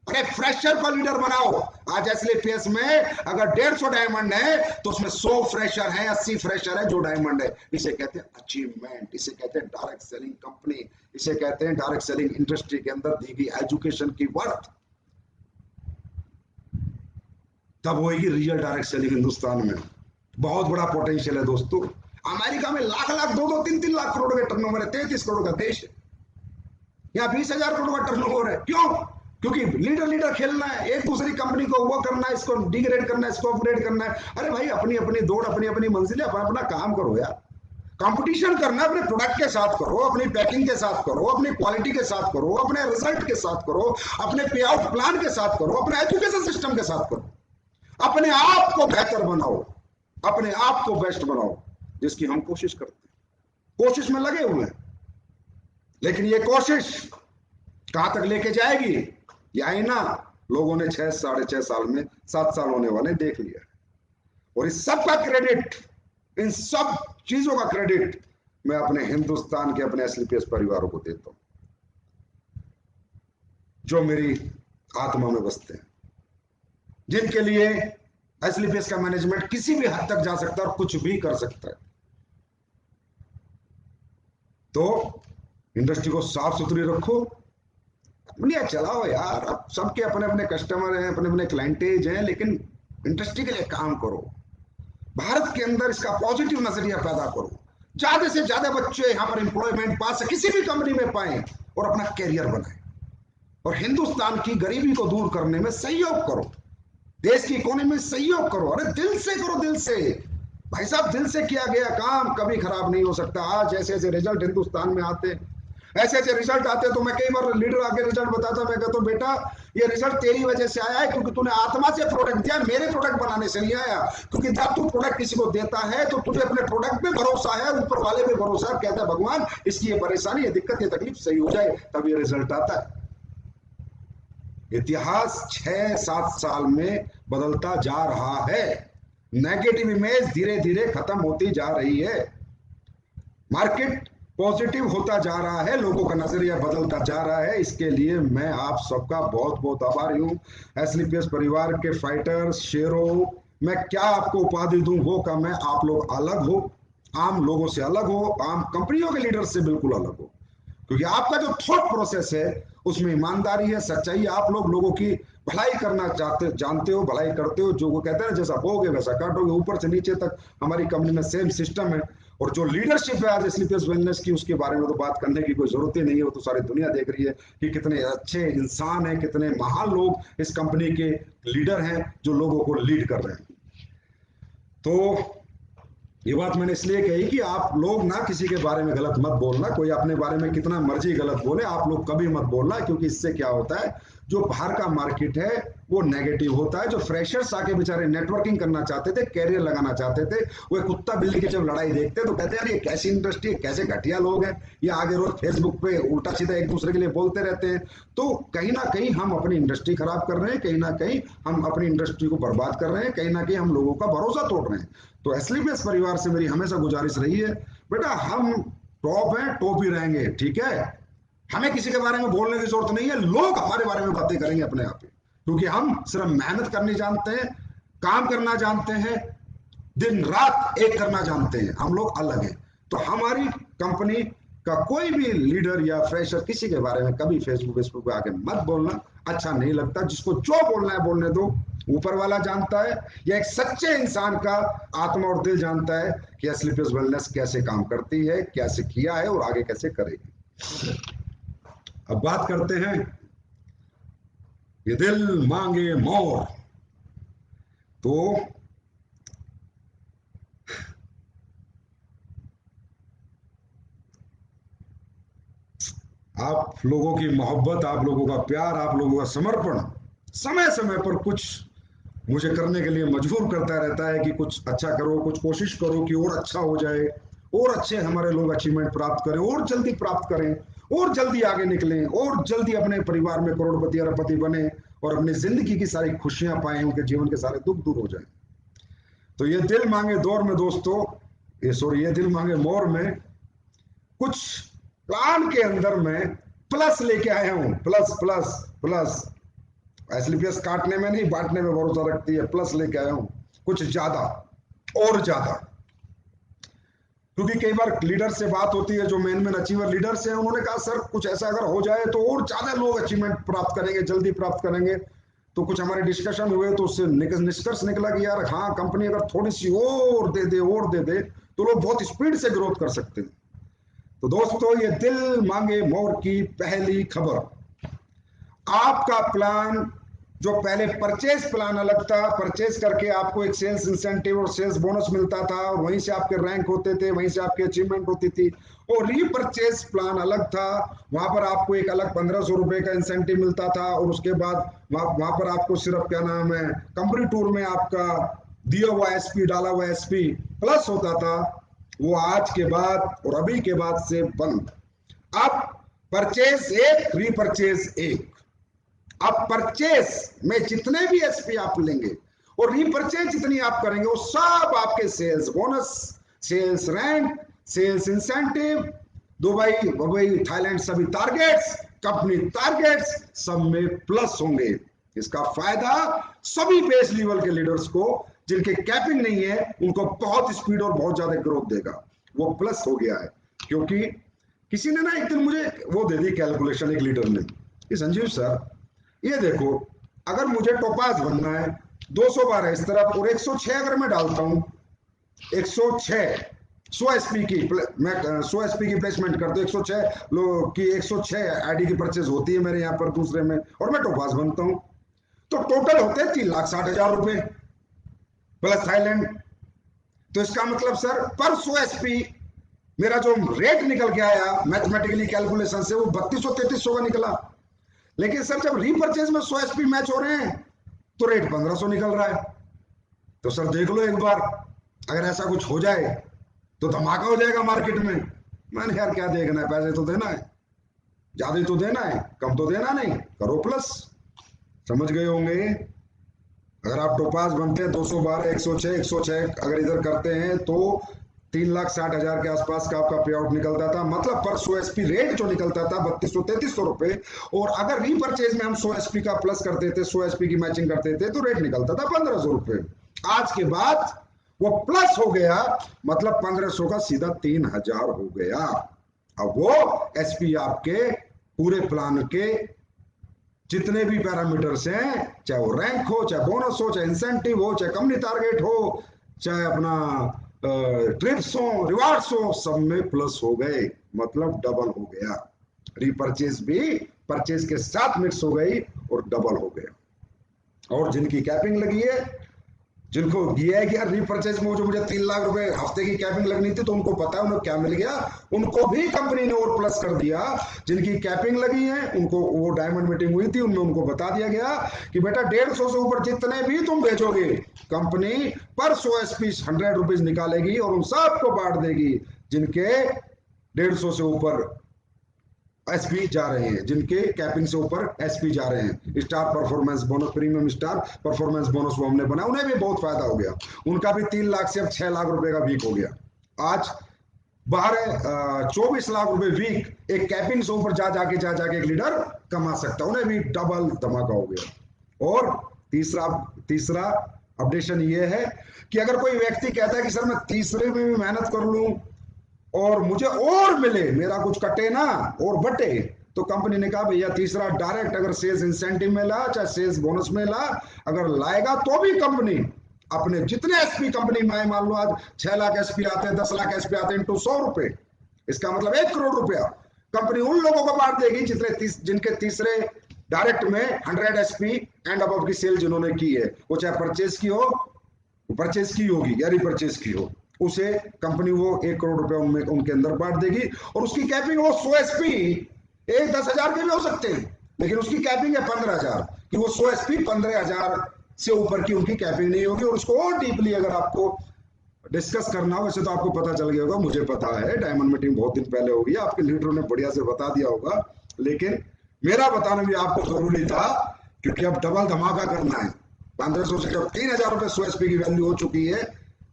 अरे फ्रेशर को लीडर बनाओ। आज एसलीपीएस में अगर 150 डायमंड है तो उसमें 100 फ्रेशर है, 80 फ्रेशर है जो डायमंड है। इसे कहते हैं अचीवमेंट, इसे कहते हैं डायरेक्ट सेलिंग कंपनी, इसे कहते हैं डायरेक्ट सेलिंग इंडस्ट्री के अंदर दी गई एजुकेशन की वर्थ। तब होगी रियल डायरेक्ट सेलिंग। हिंदुस्तान में बहुत बड़ा पोटेंशियल है दोस्तों। अमेरिका में लाख 2-2, 3-3 लाख करोड़ का टर्नओवर है, 33 करोड़ का देश है। यहाँ 20,000 करोड़ का टर्नओवर है। क्यों? क्योंकि लीडर खेलना है, एक दूसरी कंपनी को वो करना है, इसको डिग्रेड करना है, इसको अपग्रेड करना है। अरे भाई अपनी अपनी दौड़, अपनी अपनी मंजिल है, अपना काम करो यार। कंपटीशन करना अपने प्रोडक्ट के साथ करो, अपनी पैकिंग के साथ करो, अपनी क्वालिटी के साथ करो, अपने रिजल्ट के साथ करो, अपने पे आउट प्लान के साथ करो, अपने एजुकेशन सिस्टम के साथ करो। अपने आप को बेहतर बनाओ, अपने आप को बेस्ट बनाओ, जिसकी हम कोशिश करते हैं, कोशिश में लगे हुए हैं। लेकिन ये कोशिश कहां तक लेके जाएगी, ये आईना लोगों ने 6 साढ़े 6 साल में 7 साल होने वाले देख लिया। और इस सब का क्रेडिट, इन सब चीजों का क्रेडिट मैं अपने हिंदुस्तान के, अपने एसलीपीएस परिवारों को देता हूं, जो मेरी आत्मा में बसते हैं, जिनके लिए एसलीपीएस का मैनेजमेंट किसी भी हद तक जा सकता है और कुछ भी कर सकता है। तो इंडस्ट्री को साफ सुथरी रखो, दुनिया चलाओ यार। अब सबके अपने अपने कस्टमर हैं, अपने अपने क्लाइंटेज हैं, लेकिन इंडस्ट्री के लिए काम करो। भारत के अंदर इसका पॉजिटिव नजरिया पैदा करो, ज्यादा से ज्यादा बच्चे यहाँ पर एम्प्लॉयमेंट पा सके, किसी भी कंपनी में पाए और अपना कैरियर बनाए, और हिंदुस्तान की गरीबी को दूर करने में सहयोग करो, देश की इकोनॉमी में सहयोग करो। अरे दिल से करो, दिल से भाई साहब, दिल से किया गया काम कभी खराब नहीं हो सकता। आज ऐसे ऐसे रिजल्ट हिंदुस्तान में आते, ऐसे ऐसे रिजल्ट आते, तो मैं कई बार लीडर आके रिजल्ट बताता, मैं कहता हूँ बेटा ये रिजल्ट तेरी वजह से आया है, क्योंकि तूने आत्मा से प्रोडक्ट दिया, मेरे प्रोडक्ट बनाने से नहीं आया। क्योंकि जब तू प्रोडक्ट किसी को देता है तो तुझे अपने प्रोडक्ट पे भरोसा है, ऊपर वाले पे भरोसा है, कहता है भगवान इसकी ये परेशानी, ये दिक्कत, ये तकलीफ सही हो जाए, तब ये रिजल्ट आता है। इतिहास 6-7 साल में बदलता जा रहा है, नेगेटिव इमेज धीरे धीरे खत्म होती जा रही है, मार्केट पॉजिटिव होता जा रहा है, लोगों का नजरिया बदलता जा रहा है। इसके लिए मैं आप सबका बहुत बहुत आभारी हूं। एसलीपीएस परिवार के फाइटर्स, शेरों, मैं क्या आपको उपाधि दूं वो का मैं, आप लोग अलग हो, आम लोगों से अलग हो, आम कंपनियों के लीडर से बिल्कुल अलग हो, क्योंकि आपका जो थॉट प्रोसेस है उसमें ईमानदारी है, सच्चाई है। आप लोगों की भलाई करना जानते हो, भलाई करते हो। जो वो कहते हैं ना, जैसा बोगे वैसा काटोगे, ऊपर से नीचे तक हमारी कंपनी में सेम सिस्टम है। और जो लीडरशिप है आज एसलीपीएस वेलनेस की, उसके बारे में तो बात करने की कोई जरूरत ही नहीं है, वो तो सारी दुनिया देख रही है कि कितने अच्छे इंसान हैं, कितने महान लोग इस कंपनी के लीडर हैं जो लोगों को लीड कर रहे हैं। तो ये बात मैंने इसलिए कही कि आप लोग ना किसी के बारे में गलत मत बोलना, कोई अपने बारे में कितना मर्जी गलत बोले, आप लोग कभी मत बोलना, क्योंकि इससे क्या होता है, जो बाहर का मार्केट है वो नेगेटिव होता है। जो फ्रेशर्स आके बेचारे नेटवर्किंग करना चाहते थे, कैरियर लगाना चाहते थे, वो कुत्ता बिल्ली की जब लड़ाई देखते तो कहते हैं यार ये कैसी इंडस्ट्री है, कैसे घटिया लोग हैं, ये आगे रोज फेसबुक पे उल्टा सीधा एक दूसरे के लिए बोलते रहते हैं। तो कहीं ना कहीं हम अपनी इंडस्ट्री खराब कर रहे हैं, कहीं ना कहीं हम अपनी इंडस्ट्री को बर्बाद कर रहे हैं, कहीं ना कहीं हम लोगों का भरोसा तोड़ रहे हैं। तो एसलीपीएस परिवार से मेरी हमेशा गुजारिश रही है, बेटा हम टॉप हैं, टॉप ही रहेंगे, ठीक है। हमें किसी के बारे में बोलने की जरूरत नहीं है, लोग हमारे बारे में बातें करेंगे अपने आप ही, क्योंकि हम सिर्फ मेहनत करनी जानते हैं, काम करना जानते हैं, दिन रात एक करना जानते हैं, हम लोग अलग हैं। तो हमारी कंपनी का कोई भी लीडर या फ्रेशर किसी के बारे में कभी फेसबुक पे आके मत बोलना, अच्छा नहीं लगता। जिसको जो बोलना है बोलने दो, ऊपर वाला जानता है, या एक सच्चे इंसान का आत्मा और दिल जानता है कि एसलीपीएस वेलनेस कैसे काम करती है, कैसे किया है और आगे कैसे करेगी। अब बात करते हैं ये दिल मांगे मोर। तो आप लोगों की मोहब्बत, आप लोगों का प्यार, आप लोगों का समर्पण समय समय पर कुछ मुझे करने के लिए मजबूर करता रहता है कि कुछ अच्छा करो, कुछ कोशिश करो कि और अच्छा हो जाए, और अच्छे हमारे लोग अचीवमेंट प्राप्त करें, और जल्दी प्राप्त करें, और जल्दी आगे निकलें, और जल्दी अपने परिवार में करोड़पति अरबपति बने और अपनी जिंदगी की सारी खुशियां पाएं, उनके जीवन के सारे दुख दूर हो जाए। तो ये दिल मांगे दौर में दोस्तों, ये दिल मांगे मोर में कुछ प्लान के अंदर में प्लस लेके आया हूं। प्लस प्लस प्लस, एसलीपीएस काटने में नहीं बांटने में भरोसा रखती है, प्लस लेके आया हूं कुछ ज्यादा और ज्यादा। क्योंकि कई बार लीडर से बात होती है, जो मेन अचीवर लीडर्स हैं, उन्होंने कहा सर कुछ ऐसा अगर हो जाए तो और ज्यादा लोग अचीवमेंट प्राप्त करेंगे, जल्दी प्राप्त करेंगे। तो कुछ हमारे डिस्कशन हुए तो उससे निष्कर्ष निकला कि यार हाँ, कंपनी अगर थोड़ी सी और दे दे तो लोग बहुत स्पीड से ग्रोथ कर सकते हैं। तो दोस्तों, ये दिल मांगे मोर की पहली खबर, आपका प्लान जो पहले परचेज प्लान अलग था, परचेज करके आपको एक सेल्स इंसेंटिव और सेल्स बोनस मिलता था और वहीं से आपके रैंक होते थे, वहीं से आपकी अचीवमेंट होती थी। और रीपरचेज प्लान अलग था, वहां पर आपको एक अलग 1500 रुपए का इंसेंटिव मिलता था और उसके बाद वहां पर आपको सिर्फ क्या नाम है, कंपनी टूर में आपका दिया हुआ एसपी, डाला हुआ एसपी प्लस होता था। वो आज के बाद और अभी के बाद से बंद। अब परचेज एक, रीपरचेज एक। अब परचेस में जितने भी एसपी आप लेंगे और रीपरचेज जितनी आप करेंगे, वो सब आपके sales bonus, sales rank, sales incentive, Dubai Thailand सभी टारगेट्स, कंपनी टारगेट्स सब में प्लस होंगे। इसका फायदा सभी बेस लेवल के लीडर्स को, जिनके कैपिंग नहीं है, उनको बहुत स्पीड और बहुत ज्यादा ग्रोथ देगा। वो प्लस हो गया है। क्योंकि किसी ने ना एक दिन मुझे वो दे दी कैलकुलेशन, एक लीडर ने कि संजीव सर ये देखो, अगर मुझे टोपाज बनना है 200 बार है इस तरफ और 106 अगर मैं डालता हूं, 106 100 एसपी की, मैं 100 एसपी की प्लेसमेंट करता हूं, 106 लोग की 106 आईडी की परचेज होती है मेरे यहाँ पर दूसरे में, और मैं टोपाज बनता हूं, तो टोटल होते हैं 3,60,000 रुपए प्लस थाईलैंड। तो इसका मतलब सर पर 100 एसपी मेरा जो रेट निकल के आया मैथमेटिकली कैलकुलेशन से, वो 3200-3300 का निकला। लेकिन सर जब रीपरचेज में 100 एसपी मैच हो रहे हैं तो रेट 1500 निकल रहा है। तो सर देख लो एक बार, अगर ऐसा कुछ हो जाए तो धमाका हो जाएगा मार्केट में। मैंने यार क्या देखना है, पैसे तो देना है, ज्यादा तो देना है, कम तो देना नहीं, करो प्लस। समझ गए होंगे। अगर आप टोपाज बनते हैं 212, 106 अगर इधर करते हैं तो 3,60,000 के आसपास का आपका पे आउट निकलता था। मतलब पर 100 एसपी रेट जो निकलता था 3200-3300 रुपए, और अगर रीपरचेज में हम 100 एसपी का प्लस करते थे, 100 एसपी की मैचिंग करते थे, तो रेट निकलता था 1500 रुपए। आज के बाद वो प्लस हो गया, मतलब 1500 का सीधा 3,000 हो गया। अब वो एसपी आपके पूरे प्लान के जितने भी पैरामीटर्स हैं, चाहे वो रैंक हो, चाहे बोनस हो, चाहे इंसेंटिव हो, चाहे कंपनी टारगेट हो, चाहे अपना ट्रिप्स हो, रिवार्ड्स हो, सब में प्लस हो गए, मतलब डबल हो गया। रीपरचेज भी परचेज के साथ मिक्स हो गई और डबल हो गया। और जिनकी कैपिंग लगी है, जिनको ये है कि यार रीपरचेज में जो मुझे 3 लाख रुपए हफ्ते की कैपिंग लगनी थी, तो उनको पता है उन्हें क्या मिल गया, उनको भी कंपनी ने और प्लस कर दिया। जिनकी कैपिंग लगी है उनको, वो डायमंड मीटिंग हुई थी उनमें उनको बता दिया गया कि बेटा 150 से ऊपर जितने भी तुम भेजोगे, कंपनी पर 100 एसपी 100 रुपीज निकालेगी और उन सबको बांट देगी जिनके 150 से ऊपर एसपी जा रहे हैं, जिनके कैपिंग से ऊपर एसपी जा रहे हैं। Star performance bonus, premium star performance bonus वो हमने बनाया, उन्हें भी बहुत फायदा हो गया। उनका भी 3 लाख से अब 6 लाख रुपए का वीक हो गया। आज 24 लाख रुपए वीक एक कैपिंग से ऊपर जा जाके एक लीडर कमा सकता है, उन्हें भी डबल धमाका हो गया। और तीसरा तीसरा अपडेशन ये है कि अगर कोई व्यक्ति कहता है कि सर मैं तीसरे में भी मेहनत कर लूं और मुझे और मिले, मेरा कुछ कटे ना और बटे, तो कंपनी ने कहा भैया तीसरा डायरेक्ट अगर सेल्स इंसेंटिव में ला चाहे सेल्स बोनस में ला, अगर लाएगा तो भी कंपनी अपने जितने एसपी कंपनी में, मान लो आज 6 लाख एसपी आते हैं, 10 लाख एसपी आते हैं, इंटू 100 रुपए, इसका मतलब 1 करोड़ रुपया कंपनी उन लोगों को बांट देगी जिनके तीसरे डायरेक्ट में 100 एसपी एंड अबव की सेल जिन्होंने की है, वो चाहे परचेज की हो, परचेज की होगी या रिपरचेज की हो, उसे कंपनी वो 1 करोड़ रुपया उनमें उनके अंदर बांट देगी। और उसकी कैपिंग वो 100 एसपी, एक 10,000 के भी हो सकते हैं, लेकिन उसकी कैपिंग है 15,000 कि वो 100 एसपी 15,000 से ऊपर की उनकी कैपिंग नहीं होगी। और उसको और डीपली अगर आपको डिस्कस करना हो, वैसे तो आपको पता चल गया होगा, मुझे पता है, डायमंड मीटिंग बहुत दिन पहले होगी, आपके लीडरों ने बढ़िया से बता दिया होगा, लेकिन मेरा बताना भी आपको जरूरी था क्योंकि अब डबल धमाका करना है। 1500 से जब 3,000 रुपए 100 एसपी की वैल्यू हो चुकी है,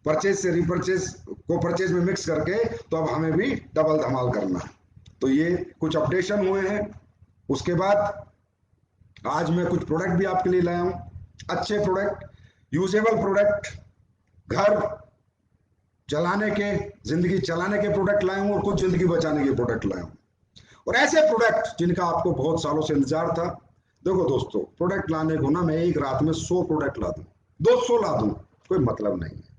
परचेज से रिपरचेज को परचेज में मिक्स करके, तो अब हमें भी डबल धमाल करना है। तो ये कुछ अपडेशन हुए हैं। उसके बाद आज मैं कुछ प्रोडक्ट भी आपके लिए लाया हूं, अच्छे प्रोडक्ट, यूजेबल प्रोडक्ट, घर चलाने के, जिंदगी चलाने के प्रोडक्ट लाया हूं और कुछ जिंदगी बचाने के प्रोडक्ट लाया हूं, और ऐसे प्रोडक्ट जिनका आपको बहुत सालों से इंतजार था। देखो दोस्तों, प्रोडक्ट लाने को ना मैं एक रात में 100 प्रोडक्ट ला दूं, 200 ला दूं, कोई मतलब नहीं है,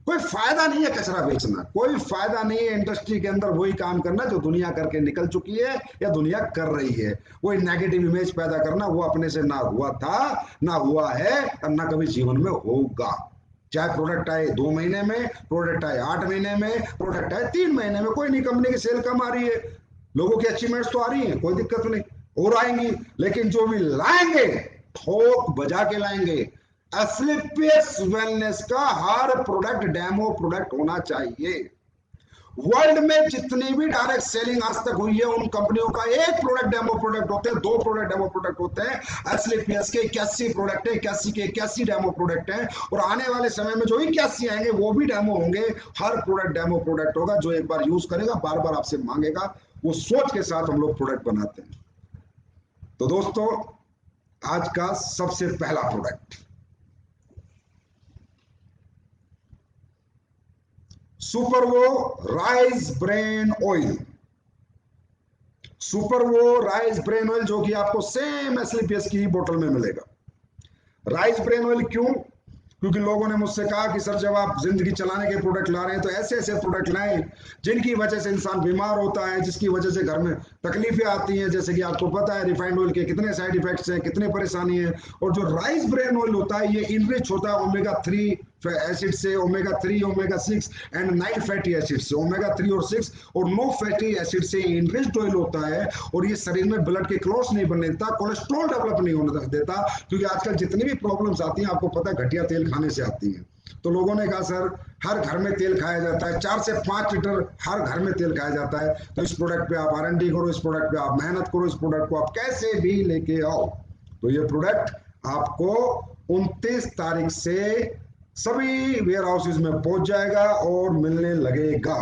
कोई फायदा नहीं है कचरा बेचना, कोई फायदा नहीं है इंडस्ट्री के अंदर वही काम करना जो दुनिया करके निकल चुकी है या दुनिया कर रही है। वही नेगेटिव इमेज पैदा करना, वो अपने से ना हुआ था, ना हुआ है और ना कभी जीवन में होगा। चाहे प्रोडक्ट आए 2 महीने में, प्रोडक्ट आए 8 महीने में, प्रोडक्ट आए 3 महीने में, कोई नहीं, कंपनी की सेल कम आ रही है, लोगों की अचीवमेंट्स तो आ रही है, कोई दिक्कत नहीं, और आएंगी, लेकिन जो भी लाएंगे ठोक बजा के लाएंगे। एस्क्लेपियस वेलनेस का हर प्रोडक्ट डेमो प्रोडक्ट होना चाहिए। वर्ल्ड में जितनी भी डायरेक्ट सेलिंग आज तक हुई है, उन कंपनियों का एक प्रोडक्ट डेमो प्रोडक्ट होते हैं, 2 प्रोडक्ट डेमो प्रोडक्ट होते हैं। एस्क्लेपियस के 81 प्रोडक्ट है, 81 के 81 डेमो प्रोडक्ट हैं, और आने वाले समय में जो 81 आएंगे वो भी डेमो होंगे। हर प्रोडक्ट डेमो प्रोडक्ट होगा, जो एक बार यूज करेगा बार बार आपसे मांगेगा, वो सोच के साथ हम लोग प्रोडक्ट बनाते हैं। तो दोस्तों, आज का सबसे पहला product Supervo rice bran oil. Supervo rice bran oil जो कि आपको सेम एस्क्लेपियस की बोतल में मिलेगा। राइस ब्रेन ऑयल क्यों? क्योंकि लोगों ने मुझसे कहा कि सर जब आप जिंदगी चलाने के प्रोडक्ट ला रहे हैं तो ऐसे ऐसे प्रोडक्ट लाएं जिनकी वजह से इंसान बीमार होता है, जिसकी वजह से घर में तकलीफें आती हैं। जैसे कि आपको पता है रिफाइंड ऑयल के कितने साइड इफेक्ट्स हैं, कितने परेशानी है। और जो राइस ब्रेन ऑयल होता है ये इनरिच होता है ओमेगा 3 एसिड से, omega 3, omega 6 and 9 fatty acid से, ओमेगा 3 और 6 और 9 फैटी एसिड से इनरिच्ड ऑयल होता है। और ये शरीर में ब्लड के क्लॉट्स नहीं बनने देता, कोलेस्ट्रॉल डेवलप नहीं होने देता, क्योंकि आजकल जितनी भी प्रॉब्लम्स आती हैं आपको पता है घटिया तेल खाने से आती हैं। तो लोगों ने कहा सर हर घर में तेल खाया जाता है, 4 से 5 लीटर हर घर में तेल खाया जाता है, तो इस प्रोडक्ट पे आप R&D करो, इस प्रोडक्ट पे आप मेहनत करो, इस प्रोडक्ट को आप कैसे भी लेके आओ। तो ये प्रोडक्ट आपको 29 तारीख से सभी वेयर हाउसेज में पहुंच जाएगा और मिलने लगेगा,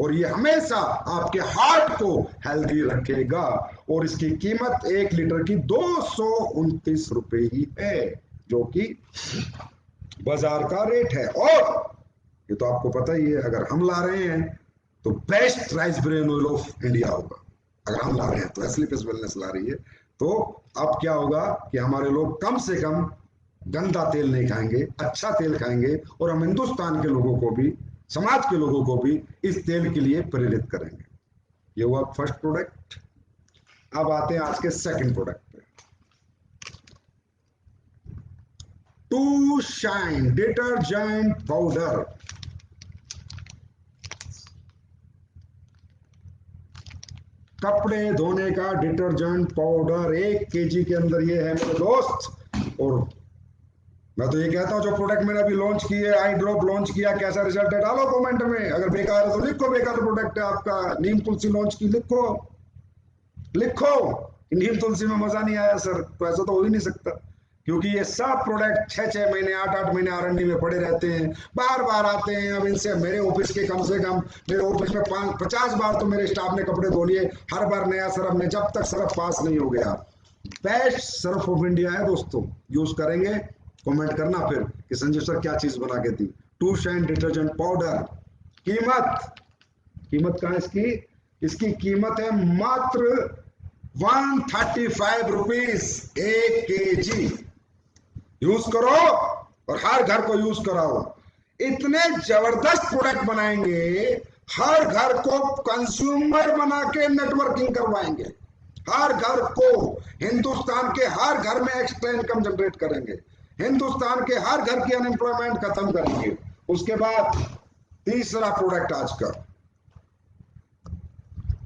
और ये हमेशा आपके हार्ट को हेल्दी रखेगा। और इसकी कीमत 1 लीटर की 229 रुपए ही है, जो कि बाजार का रेट है। और ये तो आपको पता ही है, अगर हम ला रहे हैं तो best rice bran oil of India होगा। अगर हम ला रहे हैं तो एस्क्लेपियस वेलनेस ला रही है, तो अब क्या होगा कि हमारे लोग कम से कम गंदा तेल नहीं खाएंगे, अच्छा तेल खाएंगे, और हम हिंदुस्तान के लोगों को भी, समाज के लोगों को भी इस तेल के लिए प्रेरित करेंगे। ये हुआ फर्स्ट प्रोडक्ट। अब आते हैं आज के सेकंड प्रोडक्ट पे। टू शाइन डिटर्जेंट पाउडर, कपड़े धोने का डिटर्जेंट पाउडर 1 kg के अंदर ये है मेरे दोस्त। और मैं तो ये कहता हूं जो प्रोडक्ट मैंने अभी लॉन्च किए, आई ड्रॉप लॉन्च किया, कैसा रिजल्ट है डालो कमेंट में। अगर बेकार है तो लिखो बेकार प्रोडक्ट है आपका। नीम तुलसी लॉन्च की, लिखो लिखो नीम तुलसी में मजा नहीं आया सर, तो ऐसा तो हो ही नहीं सकता। क्योंकि ये सब प्रोडक्ट 6-6 महीने 8-8 महीने R&D में पड़े रहते हैं, बार बार आते हैं। अब इनसे मेरे ऑफिस के कम से कम, मेरे ऑफिस में 50 बार तो मेरे स्टाफ ने कपड़े धो लिए, हर बार नया सरफ में, जब तक सरफ पास नहीं हो गया। बेस्ट सरफ ऑफ इंडिया है दोस्तों, यूज करेंगे। कमेंट करना फिर कि संजीव सर क्या चीज बना के दी। टू शाइन डिटर्जेंट पाउडर, कीमत, कीमत कहाँ है इसकी? इसकी कीमत है मात्र 135 रुपीज 1 kg। यूज करो और हर घर को यूज कराओ। इतने जबरदस्त प्रोडक्ट बनाएंगे, हर घर को कंज्यूमर बना के नेटवर्किंग करवाएंगे। हर घर को, हिंदुस्तान के हर घर में एक्स्ट्रा इनकम जनरेट करेंगे, हिंदुस्तान के हर घर की अनएम्प्लॉयमेंट खत्म करेंगे। उसके बाद तीसरा प्रोडक्ट आज का,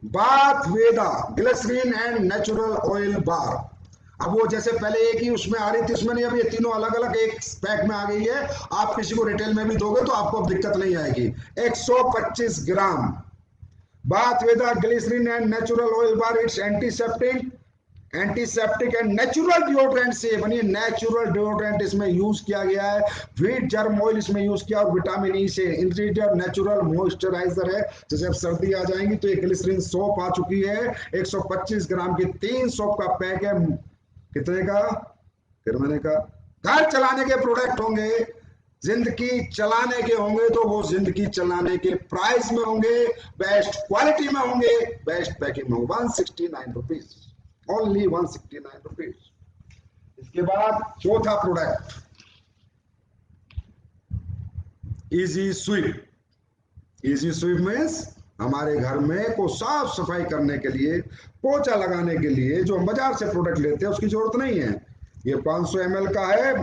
bath Veda glycerine and natural oil bar. अब वो जैसे पहले एक ही उसमें आ रही थी, उसमें नहीं, अब ये तीनों अलग अलग एक पैक में आ गई है। आप किसी को रिटेल में भी दोगे तो आपको अब दिक्कत नहीं आएगी। 125 gram bath Veda glycerine and natural oil bar. It's antiseptic and natural deodorant से बनी, नेचुरल डिओड्रेंट इसमें यूज किया गया है। व्हीट जर्म ऑयल इसमें यूज किया और विटामिन ई से। इंटीरियर नेचुरल मॉइस्चराइजर है। जैसे अब सर्दी आ जाएंगी तो एक ग्लिसरीन सोप आ चुकी है, 125 ग्राम की 3 सोप का पैक है। कितने का? फिर मैंने कहा घर चलाने के प्रोडक्ट होंगे, जिंदगी चलाने के होंगे तो वो जिंदगी चलाने के प्राइस में होंगे, बेस्ट क्वालिटी में होंगे, बेस्ट पैकिंग में होंगे। 169 रुपीज, ओनली 169 रुपीज। इसके बाद चौथा product, easy sweep. Easy sweep means हमारे घर में को साफ सफाई करने के लिए, पोछा लगाने के लिए जो हम बाजार से प्रोडक्ट लेते हैं उसकी जरूरत नहीं है। ये 500 ml का है,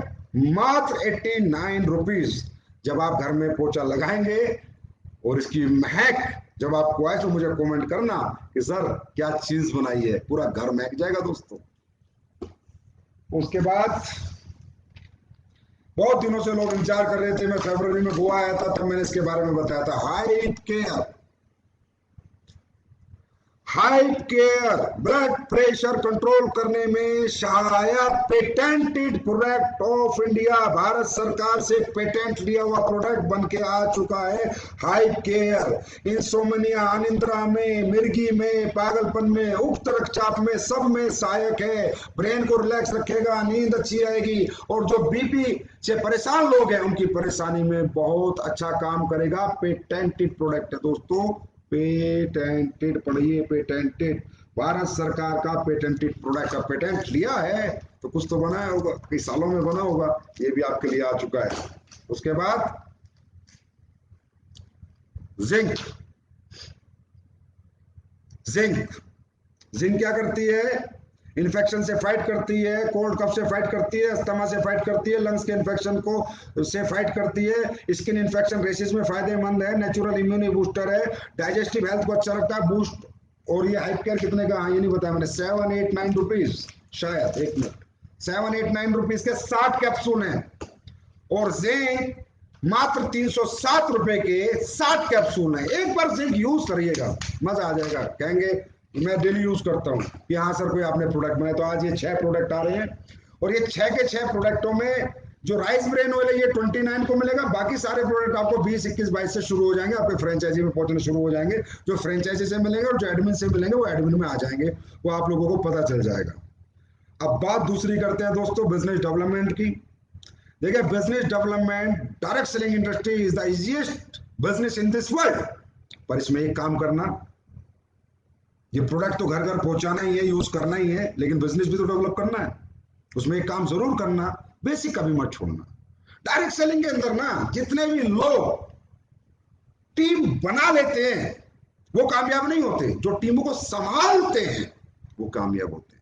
मात्र 89 रुपीज। जब आप घर में पोछा लगाएंगे और इसकी महक जब आपको आए तो मुझे कमेंट करना कि सर क्या चीज बनाई है, पूरा घर महक जाएगा दोस्तों। उसके बाद बहुत दिनों से लोग इंतजार कर रहे थे, मैं फरवरी में गोवा आया था तब मैंने इसके बारे में बताया था। Hype care, hype care blood pressure control करने में सहायक patented product of India, Bharat सरकार से पेटेंट लिया हुआ प्रोडक्ट बन के आ चुका है हाइप केयर। इंसोमनिया, अनिद्रा में, मिर्गी में, पागलपन में, उक्त रक्तचाप में, सब में सहायक है। ब्रेन को रिलैक्स रखेगा, नींद अच्छी आएगी, और जो बीपी से परेशान लोग हैं उनकी परेशानी में बहुत अच्छा काम करेगा। पेटेंटेड प्रोडक्ट है दोस्तों, पेटेंटेड, पढ़िए पेटेंटेड, भारत सरकार का पेटेंटेड प्रोडक्ट का पेटेंट लिया है तो कुछ तो बनाया होगा, कई सालों में बना होगा, ये भी आपके लिए आ चुका है। उसके बाद जिंक। जिंक, जिंक क्या करती है? इन्फेक्शन से फाइट करती है, कोल्ड कफ से फाइट करती है, अस्थमा से फाइट करती है, लंग्स के इन्फेक्शन को से फाइट करती है, स्किन इन्फेक्शन रेसिस में फायदेमंद है, नेचुरल इम्यूनिटी बूस्टर है, डाइजेस्टिव हेल्थ को अच्छा रखता है, बूस्ट। और ये हाइप केयर कितने का? हाँ ये नहीं बताया मैंने, 789 रुपीज, शायद 1 मिनट, 789 रुपीज के 60 कैप्सूल हैं। और जिंक मात्र 307 रुपए के 60 कैप्सूल हैं। एक बार जिंक यूज करिएगा, मजा आ जाएगा, कहेंगे मैं डेली यूज करता हूँ कि हाँ सर कोई आपने प्रोडक्ट बनाया। तो आज ये 6 प्रोडक्ट आ रहे हैं और ये 6 के 6 प्रोडक्टों में जो राइस ब्रेन ऑयल है ये 29 को मिलेगा, बाकी सारे प्रोडक्ट आपको 20, 21, 22 से शुरू हो जाएंगे, आपके फ्रेंचाइजी में पहुंचने शुरू हो जाएंगे। जो फ्रेंचाइजी से मिलेंगे और जो एडमिन से मिलेंगे वो एडमिन में आ जाएंगे, वो आप लोगों को पता चल जाएगा। अब बात दूसरी करते हैं दोस्तों बिजनेस डेवलपमेंट की। देखिए business development, direct selling industry is the easiest business in this world. पर इसमें एक काम करना, ये प्रोडक्ट तो घर घर पहुंचाना ही है, यूज करना ही है, लेकिन बिजनेस भी तो डेवलप करना है। उसमें एक काम जरूर करना, बेसिक कभी मत छोड़ना। डायरेक्ट सेलिंग के अंदर ना जितने भी लोग टीम बना लेते हैं वो कामयाब नहीं होते, जो टीमों को संभालते हैं वो कामयाब होते हैं।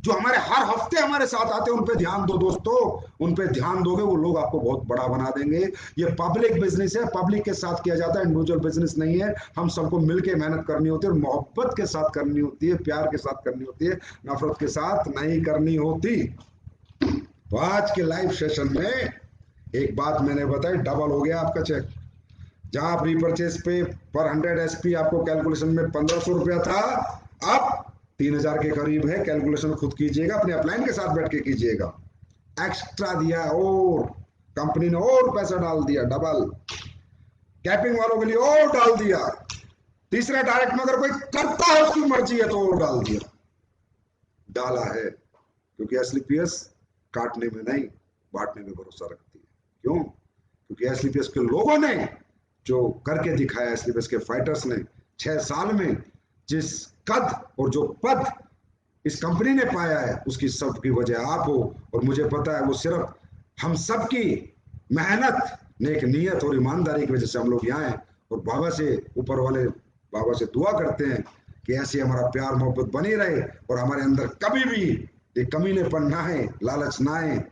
जो हमारे हर हफ्ते हमारे साथ आते हैं उन पे ध्यान दो दोस्तों। उन पे ध्यान दोगे वो लोग आपको बहुत बड़ा बना देंगे। ये पब्लिक बिजनेस है, पब्लिक के साथ किया जाता है, इंडिविजुअल बिजनेस नहीं है। हम सबको मिलके मेहनत करनी होती है और मोहब्बत के साथ करनी होती है, प्यार के साथ करनी होती है, नफरत के साथ नहीं करनी होती। तो आज के लाइव सेशन में एक बात मैंने बताई, डबल हो गया आपका चेक। जहां आप रिपर्चेस पे पर 100 SP आपको कैलकुलेशन में 1500 रुपया था, अब 3000 के करीब है। कैलकुलेशन खुद कीजिएगा, अपने अपलाइन के साथ बैठ के कीजिएगा। एक्स्ट्रा दिया और कंपनी ने और पैसा डाल दिया, डबल। कैपिंग वालों के लिए और डाल दिया। तीसरा डायरेक्ट में अगर कोई करता है उसकी मर्जी है तो और डाल दिया, डाला है। क्योंकि एसलीपीएस काटने में नहीं बांटने में भरोसा रखती है। क्यों? क्योंकि एसलीपीएस के लोगों ने जो करके दिखाया, एसलीपीएस के फाइटर्स ने 6 साल में जिस कद और जो पद इस कंपनी ने पाया है, उसकी सबकी वजह आप हो। और मुझे पता है वो सिर्फ हम सबकी मेहनत, नेक नीयत और ईमानदारी की वजह से हम लोग यहाँ हैं। और बाबा से, ऊपर वाले बाबा से दुआ करते हैं कि ऐसे हमारा प्यार मोहब्बत बनी रहे और हमारे अंदर कभी भी ये कमीनेपन ना आए, लालच ना आए,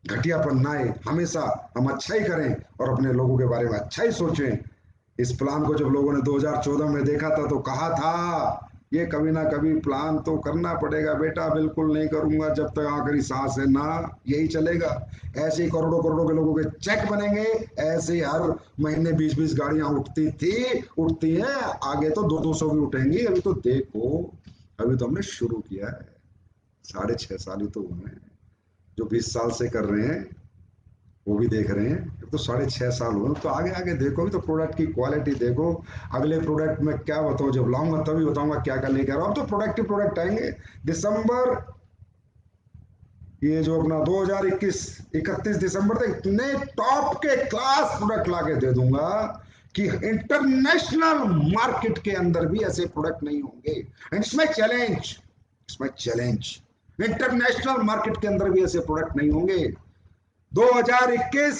घटियापन ना आए। हमेशा हम अच्छा ही करें और अपने लोगों के बारे में अच्छा ही सोचें। इस प्लान को जब लोगों ने 2014 में देखा था तो कहा था ये कभी ना कभी प्लान तो करना पड़ेगा बेटा, बिल्कुल नहीं करूंगा जब तक आखिरी सांस है ना, यही चलेगा। ऐसे ही करोड़ों करोड़ों के लोगों के चेक बनेंगे। ऐसे ही हर महीने 20-20 गाड़ियां उठती थी, उठती है, आगे तो 200-200 भी उठेंगी। अभी तो देखो, अभी तो हमने शुरू किया है, 6.5 साल ही तो हुए हैं। जो 20 साल से कर रहे हैं वो भी देख रहे हैं, तो 6.5 साल हुए। तो आगे आगे देखो, भी तो प्रोडक्ट की क्वालिटी देखो। अगले प्रोडक्ट में क्या बताऊं, जब लाऊंगा तभी बताऊंगा क्या क्या लेकर आ रहा हूं। अब तो प्रोडक्टिव प्रोडक्ट आएंगे दिसंबर, ये जो अपना 2021 31 दिसंबर तक इतने टॉप के क्लास प्रोडक्ट लाके दे दूंगा कि इंटरनेशनल मार्केट के अंदर भी ऐसे प्रोडक्ट नहीं होंगे। एंड इसमें चैलेंज, इसमें चैलेंज, इंटरनेशनल मार्केट के अंदर भी ऐसे प्रोडक्ट नहीं होंगे। 2021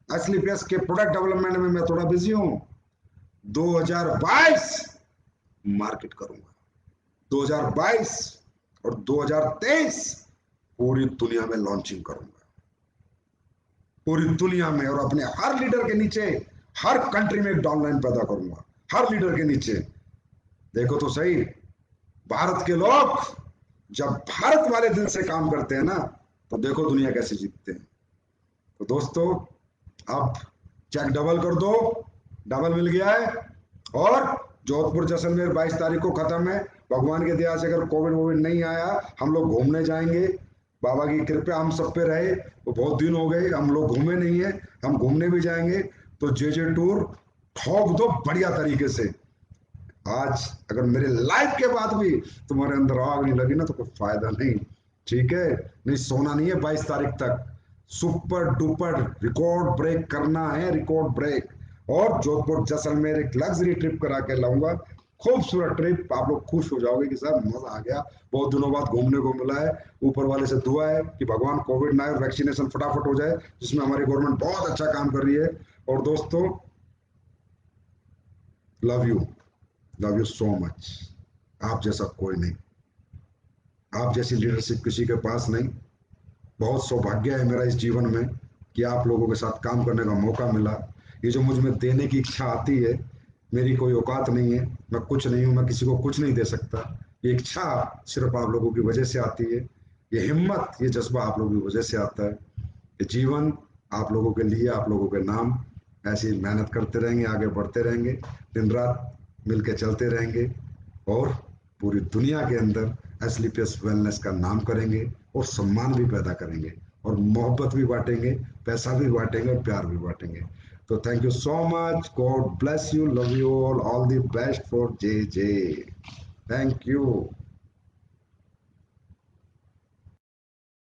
एसलीपीएस के प्रोडक्ट डेवलपमेंट में मैं थोड़ा बिजी हूं। 2022 मार्केट करूंगा। 2022 और 2023 पूरी दुनिया में लॉन्चिंग करूंगा, पूरी दुनिया में। और अपने हर लीडर के नीचे, हर कंट्री में एक डाउनलाइन पैदा करूंगा, हर लीडर के नीचे। देखो तो सही, भारत के लोग जब भारत वाले दिल से काम करते हैं ना, तो देखो दुनिया कैसे जीतते हैं। तो दोस्तों, अब चेक डबल कर दो, डबल मिल गया है। और जोधपुर जैसलमेर 22 तारीख को खत्म है। भगवान के दया से अगर कोविड वोविड नहीं आया, हम लोग घूमने जाएंगे। बाबा की कृपा हम सब पे रहे। तो बहुत दिन हो गए हम लोग घूमे नहीं है, हम घूमने भी जाएंगे। तो जे टूर ठोक दो बढ़िया तरीके से। आज अगर मेरे लाइफ के बाद भी तुम्हारे अंदर आग नहीं लगी ना, तो कोई फायदा नहीं। ठीक है, नहीं सोना नहीं है 22 तारीख तक। सुपर डुपर रिकॉर्ड ब्रेक करना है, रिकॉर्ड ब्रेक। और जोधपुर जैसलमेर एक लग्जरी ट्रिप करा के लाऊंगा, खूबसूरत ट्रिप। आप लोग खुश हो जाओगे कि सर मजा आ गया, बहुत दिनों बाद घूमने को मिला है। ऊपर वाले से दुआ है कि भगवान कोविड ना आए और वैक्सीनेशन फटाफट हो जाए, जिसमें हमारी गवर्नमेंट बहुत अच्छा काम कर रही है। और दोस्तों, love you, love you so much. आप जैसा कोई नहीं, आप जैसी लीडरशिप किसी के पास नहीं। बहुत सौभाग्य है मेरा इस जीवन में कि आप लोगों के साथ काम करने का मौका मिला। ये जो मुझ में देने की इच्छा आती है, मेरी कोई औकात नहीं है, मैं कुछ नहीं हूं, मैं किसी को कुछ नहीं दे सकता। ये इच्छा सिर्फ आप लोगों की वजह से आती है। ये हिम्मत, ये जज्बा आप लोगों की वजह से आता है। ये जीवन आप लोगों के लिए, आप लोगों के नाम ऐसे ही मेहनत करते रहेंगे, आगे बढ़ते रहेंगे, दिन रात मिलके चलते रहेंगे। और पूरी दुनिया के अंदर एसलीपीएस वेलनेस का नाम करेंगे और सम्मान भी पैदा करेंगे और मोहब्बत भी बांटेंगे, पैसा भी बांटेंगे और प्यार भी बांटेंगे। तो thank you so much, God bless you, love you all the best for J. Thank you.